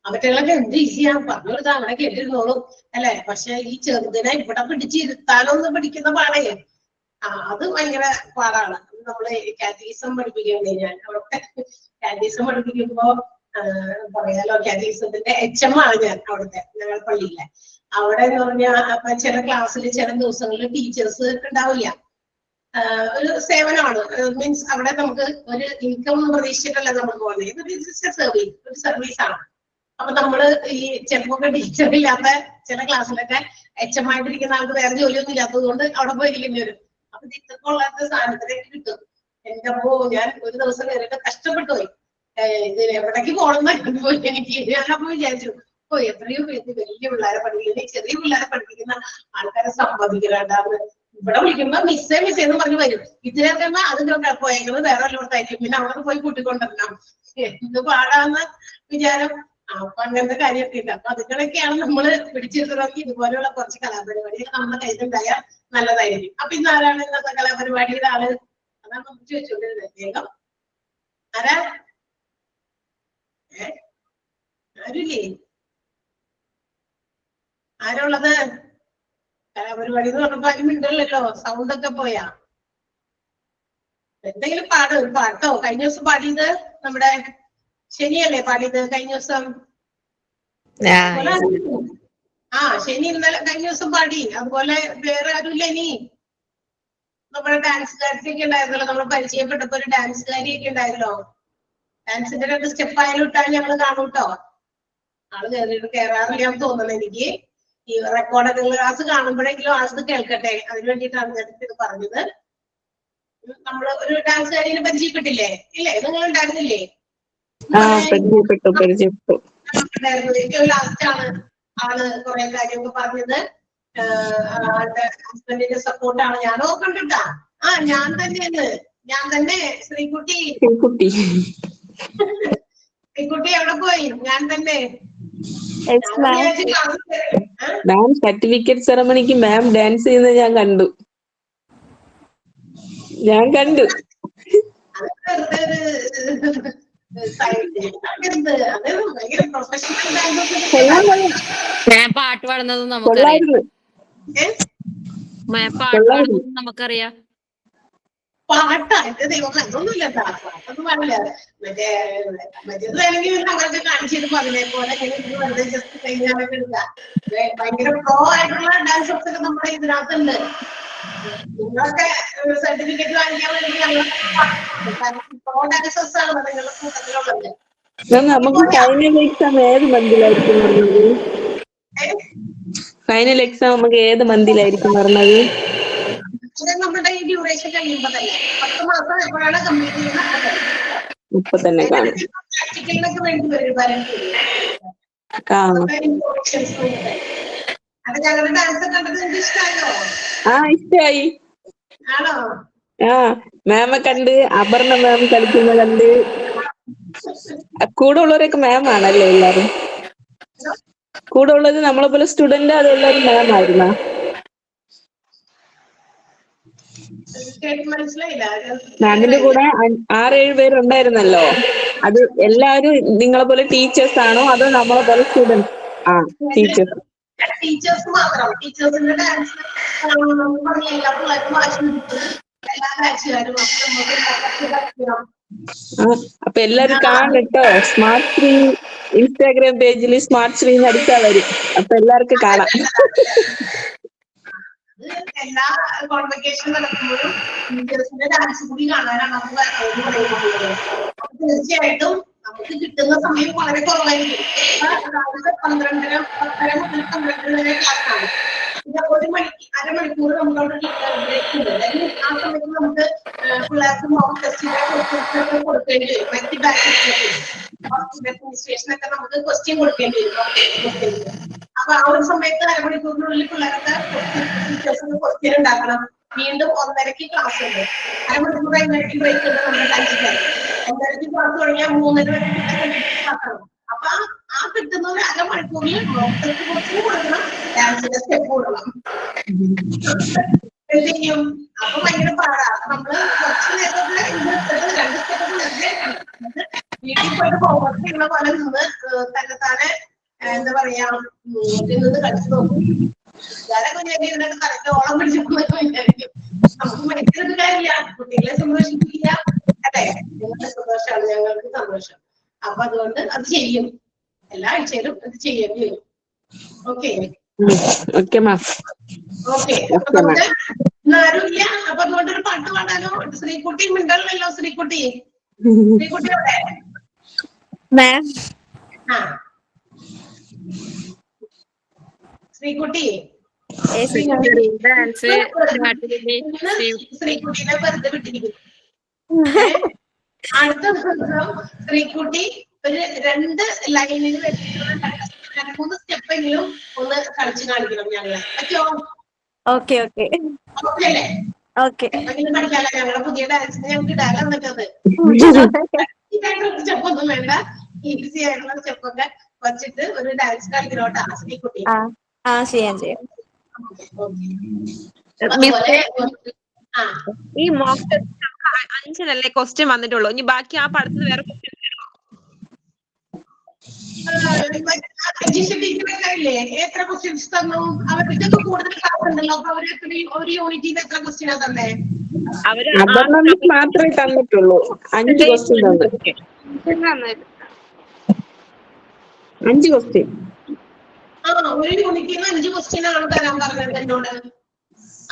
അവറ്റകളൊക്കെ എന്ത് ഈസിയാ പറഞ്ഞു കൊടുത്താൽ അങ്ങനെ കേട്ടിരുന്നോളും അല്ലെ. പക്ഷെ ഈ ചെറുതിനെ ഇവിടെ പിടിച്ചിരുത്താനൊന്നും പിടിക്കുന്ന പാടേ അത് ഭയങ്കര പാടാണ്. നമ്മള് കാറ്റഗിസം പഠിപ്പിക്കണ്ടേ. ഞാൻ അവിടെ കാറ്റഗിസം പഠിപ്പിക്കുമ്പോ പറയാലോ, കാറ്റഗിസത്തിന്റെ HM ആണ് ഞാൻ അവിടുത്തെ ഞങ്ങളുടെ പള്ളിയിലെ. അവിടെ എന്ന് പറഞ്ഞാൽ അപ്പൊ ചില ക്ലാസ്സിൽ ചില ദിവസങ്ങളിൽ ടീച്ചേഴ്സ് ഉണ്ടാവില്ല. ഒരു സേവനമാണ്. മീൻസ് അവിടെ നമുക്ക് ഒരു ഇൻകം പ്രതീക്ഷിച്ചിട്ടല്ല നമ്മൾ പോകുന്നത്. ഇതൊരു സർവീസ് ആണ്. അപ്പൊ നമ്മള് ഈ ചിലപ്പോ ടീച്ചർ ഇല്ലാത്ത ചില ക്ലാസ്സിലൊക്കെ HM ആയിട്ടിരിക്കുന്ന ആൾക്ക് വേറെ ജോലിയൊന്നും ഇല്ലാത്തത് കൊണ്ട് അവിടെ പോയിരിക്കേണ്ടി വരും. അപ്പൊ ഇത്രക്കുള്ളാത്ത സാധനത്തിലേക്ക് കിട്ടും. എന്റെ അപ്പോ ഞാൻ ഒരു ദിവസം കയറിയിട്ട് കഷ്ടപ്പെട്ടു പോയി. ഇത് എവിടേക്ക് പോകണമെന്ന് പോയി എനിക്ക്. ഞാനപ്പോ വിചാരിച്ചു എത്രയോ പേര് വലിയ പിള്ളേരെ പഠിപ്പിക്കുന്ന ചെറിയ പിള്ളേരെ പഠിപ്പിക്കുന്ന ആൾക്കാരെ സമ്മതിക്കലാണ്ടാന്ന്. ഇവിടെ വിളിക്കുമ്പോ മിസ്സേ എന്ന് പറഞ്ഞു വരും. ഇതിനൊക്കെ അത് പോയെങ്കിലും വേറെ വല്ലയിടത്തായിരിക്കും. പിന്നെ അവിടെ പോയി കൂട്ടിക്കൊണ്ടിരണം. എന്ത് പാടാന്ന് വിചാരം. അപ്പൊ അങ്ങനത്തെ കാര്യമൊക്കെ ഇല്ല. അപ്പൊ അതുകളൊക്കെയാണ് നമ്മള് പിടിച്ചിരുത്തണമെങ്കിൽ ഇതുപോലെയുള്ള കുറച്ച് കലാപരിപാടികൾ നമ്മുടെ കയ്യിലുണ്ടായാൽ നല്ലതായിരിക്കും. അപ്പൊ ഇന്ന് ആരാണ് ഇന്നത്തെ കലാപരിപാടിയുടെ ആള്? അതാണ് നമുക്ക് ചോദിച്ചോണ്ടിരുന്നത്. വേഗം ആരാ? ആരുല്ലേ? ആരുള്ളത്? കലാപരിപാടി എന്ന് പറഞ്ഞപ്പോ ആരും മിണ്ടല്ലോ. സൗണ്ട് ഒക്കെ പോയാ? എന്തെങ്കിലും ഒരു പാട്ടോ? കഴിഞ്ഞ ദിവസം പാടിയത് നമ്മുടെ ശനിയല്ലേ പാടിയത് കഴിഞ്ഞ ദിവസം? ശനി ഇന്നലെ കഴിഞ്ഞ ദിവസം പാടി. അതുപോലെ വേറെ ആരുമില്ല ഇനി? നമ്മുടെ ഡാൻസുകാരിയൊക്കെ ഉണ്ടായിരുന്നല്ലോ. നമ്മൾ പരിചയപ്പെട്ടപ്പോ ഒരു ഡാൻസുകാരിയൊക്കെ ഉണ്ടായിരുന്നല്ലോ. ഡാൻസിന്റെ 2 സ്റ്റെപ്പ് ആയാലും ഇട്ടാൽ ഞങ്ങൾ കാണൂട്ടോ. ആള് കയറാറില്ലാന്ന് തോന്നുന്നു എനിക്ക്. ഈ റെക്കോർഡൊക്കെ ക്ലാസ് കാണുമ്പോഴെങ്കിലും ആളത് കേൾക്കട്ടെ, അതിന് വേണ്ടിയിട്ടാണ് ഞാൻ ഇത് പറഞ്ഞത്. നമ്മള് ഒരു ഡാൻസുകാരിനെ പരിചയപ്പെട്ടില്ലേ? ഇല്ലേ? നിങ്ങൾ ഉണ്ടായിരുന്നില്ലേ? ഏറ്റവും ലാസ്റ്റ് ആണ് ആള് കുറെ കാര്യമൊക്കെ പറഞ്ഞത്. ആളുടെ ഹസ്ബൻഡിന്റെ സപ്പോർട്ടാണ്. ഞാൻ ഓർക്കണ്ടിട്ടാ. ഞാൻ തന്നെ ശ്രീകുട്ടി എവിടെ പോയി? ഞാൻ തന്നെ മാം സർട്ടിഫിക്കറ്റ് സെറമണിക്ക് മാം ഡാൻസ് ചെയ്യുന്നത് ഞാൻ കണ്ടു. പാട്ട് പാടുന്നതും നമുക്കറിയാം. പാട്ട് പാടുന്നതും നമുക്കറിയാം. പാട്ടാ എന്റെ ദൈവം അതൊന്നുമില്ല. പാട്ടൊന്നും പാടില്ല. മറ്റേത് വേണമെങ്കിൽ അവരൊക്കെ കാണിച്ചിരുന്നു. അതിനെപ്പോലെ വെറുതെ ജസ്റ്റ് കഴിഞ്ഞാലൊക്കെ എടുക്കുക. ഭയങ്കര പ്രോ ആയിട്ടുള്ള ഡാൻസ് ഒക്കെ നമ്മുടെ ഇതിനകത്തുണ്ട്. നിങ്ങളൊക്കെ സർട്ടിഫിക്കറ്റ് വാങ്ങിക്കാൻ വേണ്ടി ഞങ്ങൾ പ്രോ ഡാൻസേഴ്സ് ആണ് നിങ്ങളുടെ കൂട്ടത്തിലുള്ളത്. നമുക്ക് ഫൈനൽ എക്സാം ഏത് മന്തിലായിരിക്കും പറഞ്ഞത്? ഫൈനൽ എക്സാം നമുക്ക് ഏത് മന്തിലായിരിക്കും പറഞ്ഞത്? നമ്മുടെ ഈ ഡ്യൂറേഷൻ കഴിയുമ്പോ തന്നെ 10 മാസം എപ്പോഴാണ് കംപ്ലീറ്റ് ചെയ്യുന്നത്? ഇപ്പൊ തന്നെ കാണും. പ്രാക്ടിക്കലിനൊക്കെ വേണ്ടി വരും. അത് ഞങ്ങളുടെ ഡാൻസ് കണ്ടത് നിങ്ങൾക്ക് ഇഷ്ടമായോ? ഇഷ്ടായി. ആണോ? മാമെ കണ്ട്, അപർണ മാം കളിക്കുന്ന കണ്ട്. കൂടെ ഉള്ളവരൊക്കെ മാം ആണല്ലേ എല്ലാരും? കൂടെ ഉള്ളത് നമ്മളെ പോലെ സ്റ്റുഡന്റ് അതെല്ലാരും മാം ആയിരുന്നാ? മാമിന്റെ കൂടെ 6-7 പേരുണ്ടായിരുന്നല്ലോ. അത് എല്ലാവരും നിങ്ങളെ പോലെ ടീച്ചേഴ്സ് ആണോ അതോ നമ്മളെ പോലെ സ്റ്റുഡൻസ്? ടീച്ചേഴ്സ് മാത്രം. ടീച്ചേഴ്സിന്റെ ഡാൻസ് എല്ലാ പിള്ളേർക്കും എല്ലാ ബാച്ചുകാരും. അപ്പൊ എല്ലാരും കാണട്ടോ. സ്മാർട്ട് ശ്രീ ഇൻസ്റ്റാഗ്രാം പേജിൽ സ്മാർട്ട് ശ്രീ അടിച്ചാൽ വരും. അപ്പൊ എല്ലാവർക്കും കാണാം. എല്ലാ കോൺവെക്കേഷൻ നടക്കുമ്പോഴും ടീച്ചേഴ്സിന്റെ ഡാൻസ് കൂടി കാണാനാണ് നമുക്ക് പറയുന്നത്. തീർച്ചയായിട്ടും നമുക്ക് കിട്ടുന്ന സമയം വളരെ കുറവായിരിക്കും. 12:30 മുതൽ 12 വരെ ക്ലാസ്സാണ്. പിന്നെ അരമണിക്കൂർ നമുക്ക് അവിടെ ബ്രേക്ക് ഉണ്ട്. ആ സമയത്ത് നമുക്ക് പിള്ളേർക്ക് മോക്ക് ടെസ്റ്റിന്റെ കൊടുക്കേണ്ടി വരും. മറ്റ് അഡ്മിനിസ്ട്രേഷൻ ഒക്കെ നമുക്ക് ക്വസ്റ്റ്യൻ കൊടുക്കേണ്ടി വരും. അപ്പൊ ആ ഒരു സമയത്ത് അരമണിക്കൂറിനുള്ളിൽ പിള്ളേർക്ക് ടീച്ചേഴ്സിന് ക്വസ്റ്റ്യൻ ഉണ്ടാക്കണം. വീണ്ടും 1:30 ക്ലാസ് ഉണ്ട്. അരമണിക്കൂർ കഴിഞ്ഞിട്ട് ബ്രേക്ക് ഉണ്ട് നമ്മുടെ ലഞ്ചിന്. 1:30 ക്ലാസ് തുടങ്ങിയാൽ 3:30 വരെ ക്ലാസ് ആണ്. അപ്പൊ ആ കിട്ടുന്ന ഒരു അരമണിക്കൂറിൽ കുറച്ചും കൊടുക്കണം, ഡാൻസിന്റെ സ്റ്റെപ്പ് കൊടുക്കണം. എന്ത് ചെയ്യും? അപ്പൊ ഭയങ്കര പാടാണ്. നമ്മള് കുറച്ച് നേരത്തെ 2 സ്റ്റെപ്പ് വീട്ടിൽ പോയിട്ട് ഹോംവർക്ക് ചെയ്യുന്ന പോലെ നിന്ന് തന്നെത്താനെ എന്താ പറയാ നിന്ന് കളിച്ചു നോക്കും. ഇതിനൊക്കെ കറക്റ്റ് ഓളം പിടിച്ചെന്നൊക്കെ വിചാരിക്കും. നമുക്ക് മരിക്കുന്നത് കാര്യമില്ല, കുട്ടികളെ സന്തോഷിപ്പിക്കില്ല അല്ലെ? നിങ്ങളുടെ സന്തോഷമാണ് ഞങ്ങൾക്ക് സന്തോഷം. അപ്പൊ അതുകൊണ്ട് അത് ചെയ്യും, എല്ലാ ആഴ്ചയിലും അത് ചെയ്യേണ്ടി വരും. Okay okay ma'am. ഓക്കെ, അപ്പൊ നമുക്ക് ഇന്നാരുമില്ല. അപ്പൊ അതുകൊണ്ട് ഒരു പാട്ട് പാടാനോ? ശ്രീകുട്ടി മിണ്ടല്ലോ. ശ്രീകുട്ടി ശ്രീകുട്ടിയോടെ മാം. ആ ശ്രീകുട്ടി ശ്രീകുട്ടീനെ വെറുതെ വിട്ടിരിക്കുന്നു. അടുത്ത ദിവസം ശ്രീകുട്ടി ഒരു 2 ലൈനിൽ വെച്ചിട്ടുള്ള 3 സ്റ്റെപ്പെങ്കിലും ഒന്ന് കളിച്ച് കാണിക്കണം ഞങ്ങളെ. പറ്റോ? ഓക്കെ ഓക്കെ ഓക്കെ അല്ലേ? ഓക്കെ അങ്ങനെ പഠിക്കാല്ല. ഞങ്ങളുടെ പുതിയ ഡാൻസിന് ഞങ്ങൾക്ക് ഇടാൻ എന്നിട്ടത് സ്റ്റെപ്പൊന്നും വേണ്ട, ഈസി ആയിട്ടുള്ള സ്റ്റെപ്പൊക്കെ വച്ചിട്ട് ഒരു ഡാൻസ് കളിക്കണോട്ടാ ശ്രീകുട്ടി. ചെയ്യാം. ഈ മോക്ക് ടെസ്റ്റ് 5 ക്വസ്റ്റ്യൻ വന്നിട്ടുള്ളൂ. ഇനി ബാക്കി ആ പഠിച്ചത് വേറെ ക്വസ്റ്റ്യൻ എത്ര ക്വസ്റ്റ്യൻസ് തന്നു? അവർക്കൊക്കെ കൂടുതൽ ക്ലാസ് ഉണ്ടല്ലോ. അപ്പൊ അവര് ഒരു യൂണിറ്റിന് എത്ര ക്വസ്റ്റ്യനാ തന്നെ? മാത്രമേ തന്നിട്ടുള്ളൂ. 5 ക്വസ്റ്റ്യൻ തന്നു. 5 ക്വസ്റ്റ്യൻ. ഒരു യൂണിറ്റിന് 5 ക്വസ്റ്റ്യൻ ആണ് തരാൻ പറഞ്ഞത് എന്നോട്.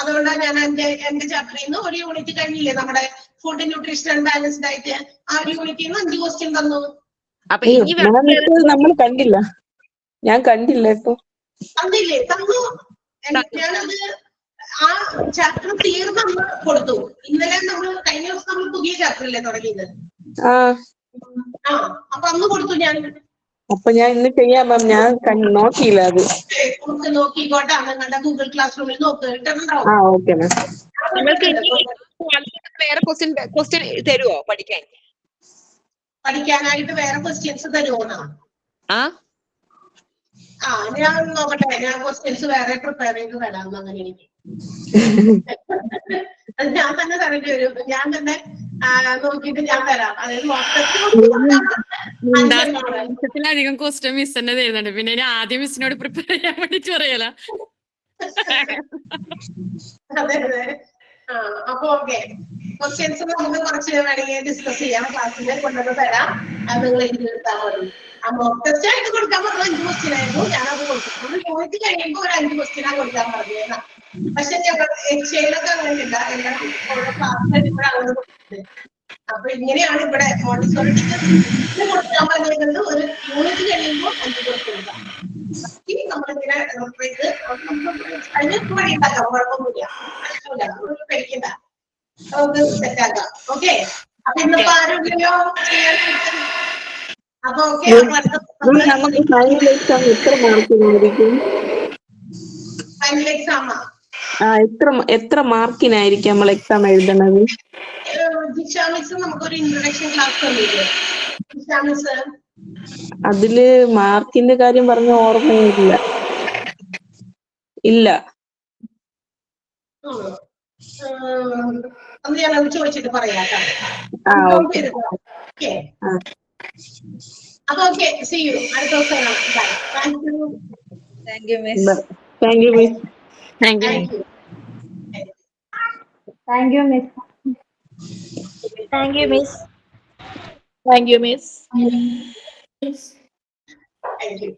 അതുകൊണ്ടാണ് ഞാൻ എന്റെ ചാപ്റ്ററിൽ നിന്ന് ഒരു യൂണിറ്റ് കഴിഞ്ഞില്ലേ നമ്മുടെ food nutrition and balanced diet, ആ ഒരു യൂണിറ്റിൽ നിന്ന് 5 ക്വസ്റ്റ്യൻ തന്നു. നമ്മൾ കണ്ടില്ല, ഞാൻ കണ്ടില്ല. ഇപ്പൊ തന്നില്ലേ? തന്നു. ഞാനത് ആ ചാപ്റ്റർ തീർന്ന് നമ്മൾ കൊടുത്തു. ഇന്നലെ നമ്മൾ കഴിഞ്ഞ ദിവസം നമ്മൾ പുതിയ ചാപ്റ്ററില്ലേ തുടങ്ങിയത്? അപ്പൊ അന്ന് കൊടുത്തു ഞാൻ. അപ്പൊ ഞാൻ ഇന്ന് ചെയ്യാം മാം. ഞാൻ നോക്കിയില്ല അത്. നോക്കിക്കോട്ടെ, നിങ്ങളുടെ ഗൂഗിൾ ക്ലാസ് റൂമിൽ നോക്ക്. Okay ma'am. വേറെ ക്വസ്റ്റ്യൻ തരുമോ പഠിക്കാനായിട്ട്? വേറെ ക്വസ്റ്റ്യൻസ് തരുമോന്നാ? ഞാൻ നോക്കട്ടെ. ഞാൻ ക്വസ്റ്റ്യൻസ് വേറെ പ്രിപ്പയർ ചെയ്ത് തരാം. അങ്ങനെ എനിക്ക് അത് ഞാൻ തന്നെ തരേണ്ടി വരും. ഞാൻ തന്നെ നോക്കിയിട്ട് ഞാൻ തരാം. അതായത് അധികം ക്വസ്റ്റ്യൻ മിസ് തന്നെ തരുന്നുണ്ട്. പിന്നെ ആദ്യം മിസ്സിനോട് പ്രിപ്പയർ ചെയ്യാൻ വേണ്ടിട്ട് പറയല. അതെ അതെ. അപ്പൊ ഓക്കെ, ക്വസ്റ്റ്യൻസ് നമുക്ക് കുറച്ച് വേണമെങ്കിൽ ഡിസ്കസ് ചെയ്യാം. ക്ലാസ്സിൽ കൊണ്ടുവന്ന് തരാം. അത് നിങ്ങൾ എഴുതി എടുത്താൽ മതി. മോക്ക് ടെസ്റ്റ് ആയിട്ട് കൊടുക്കാൻ പറഞ്ഞ 5 ക്വസ്റ്റ്യൻ ആയിരുന്നു. ഞാനത് കൊടുത്തു. ഒരു യൂണിറ്റ് കഴിയുമ്പോൾ ഒരു 5 ക്വസ്റ്റ്യനാ കൊടുക്കാൻ പറഞ്ഞത്. പക്ഷെ ഞങ്ങൾ എക്സ്ചേഞ്ചൊക്കെ അങ്ങനെയില്ല. എല്ലാം ഓരോ ക്ലാസ്സിലായിട്ട് ഇവിടെ അങ്ങനെ കൊടുത്തത്. അപ്പൊ ഇങ്ങനെയാണ് ഇവിടെ മോണ്ടിസോറി ടീച്ചർ കൊടുക്കാൻ പറഞ്ഞത്. ഒരു യൂണിറ്റ് കഴിയുമ്പോൾ 5 കൊടുക്കാം. നമ്മളിങ്ങനെ കഴിഞ്ഞ വഴി ഉണ്ടാക്കാം, കുഴപ്പമൊന്നുമില്ല. കഴിക്കണ്ട, നമുക്ക് സെറ്റാക്കാം. ഓക്കെ, അപ്പൊ ഇന്നിപ്പോ ആരോഗ്യമോ ചെയ്യാൻ. അപ്പൊ ഓക്കെ, നമുക്ക് ഫൈനൽ എക്സാം എത്ര മാർക്കിനായിരിക്കും? ഫൈനൽ എക്സാം എത്ര മാർക്കിനായിരിക്കും നമ്മൾ എക്സാം എഴുതണത്? ജിഷാമിസ് നമുക്കൊരു ഇൻട്രൊഡക്ഷൻ ക്ലാസ് തന്നില്ലേ ജിഷാമിസ്? അതില് മാർക്കിന്റെ കാര്യം പറഞ്ഞ ഓർമ്മയില്ല. ഇല്ല. അന്ന് ഞാനത് ചോദിച്ചിട്ട് പറയാം. അപ്പൊ ഓക്കെ, സീ യു. അടുത്ത ദിവസം കാണാം. By. Thank you, miss. Thank you, miss. Thank you. Thank you, miss. Thank you, miss. Thank you, miss. Thank you.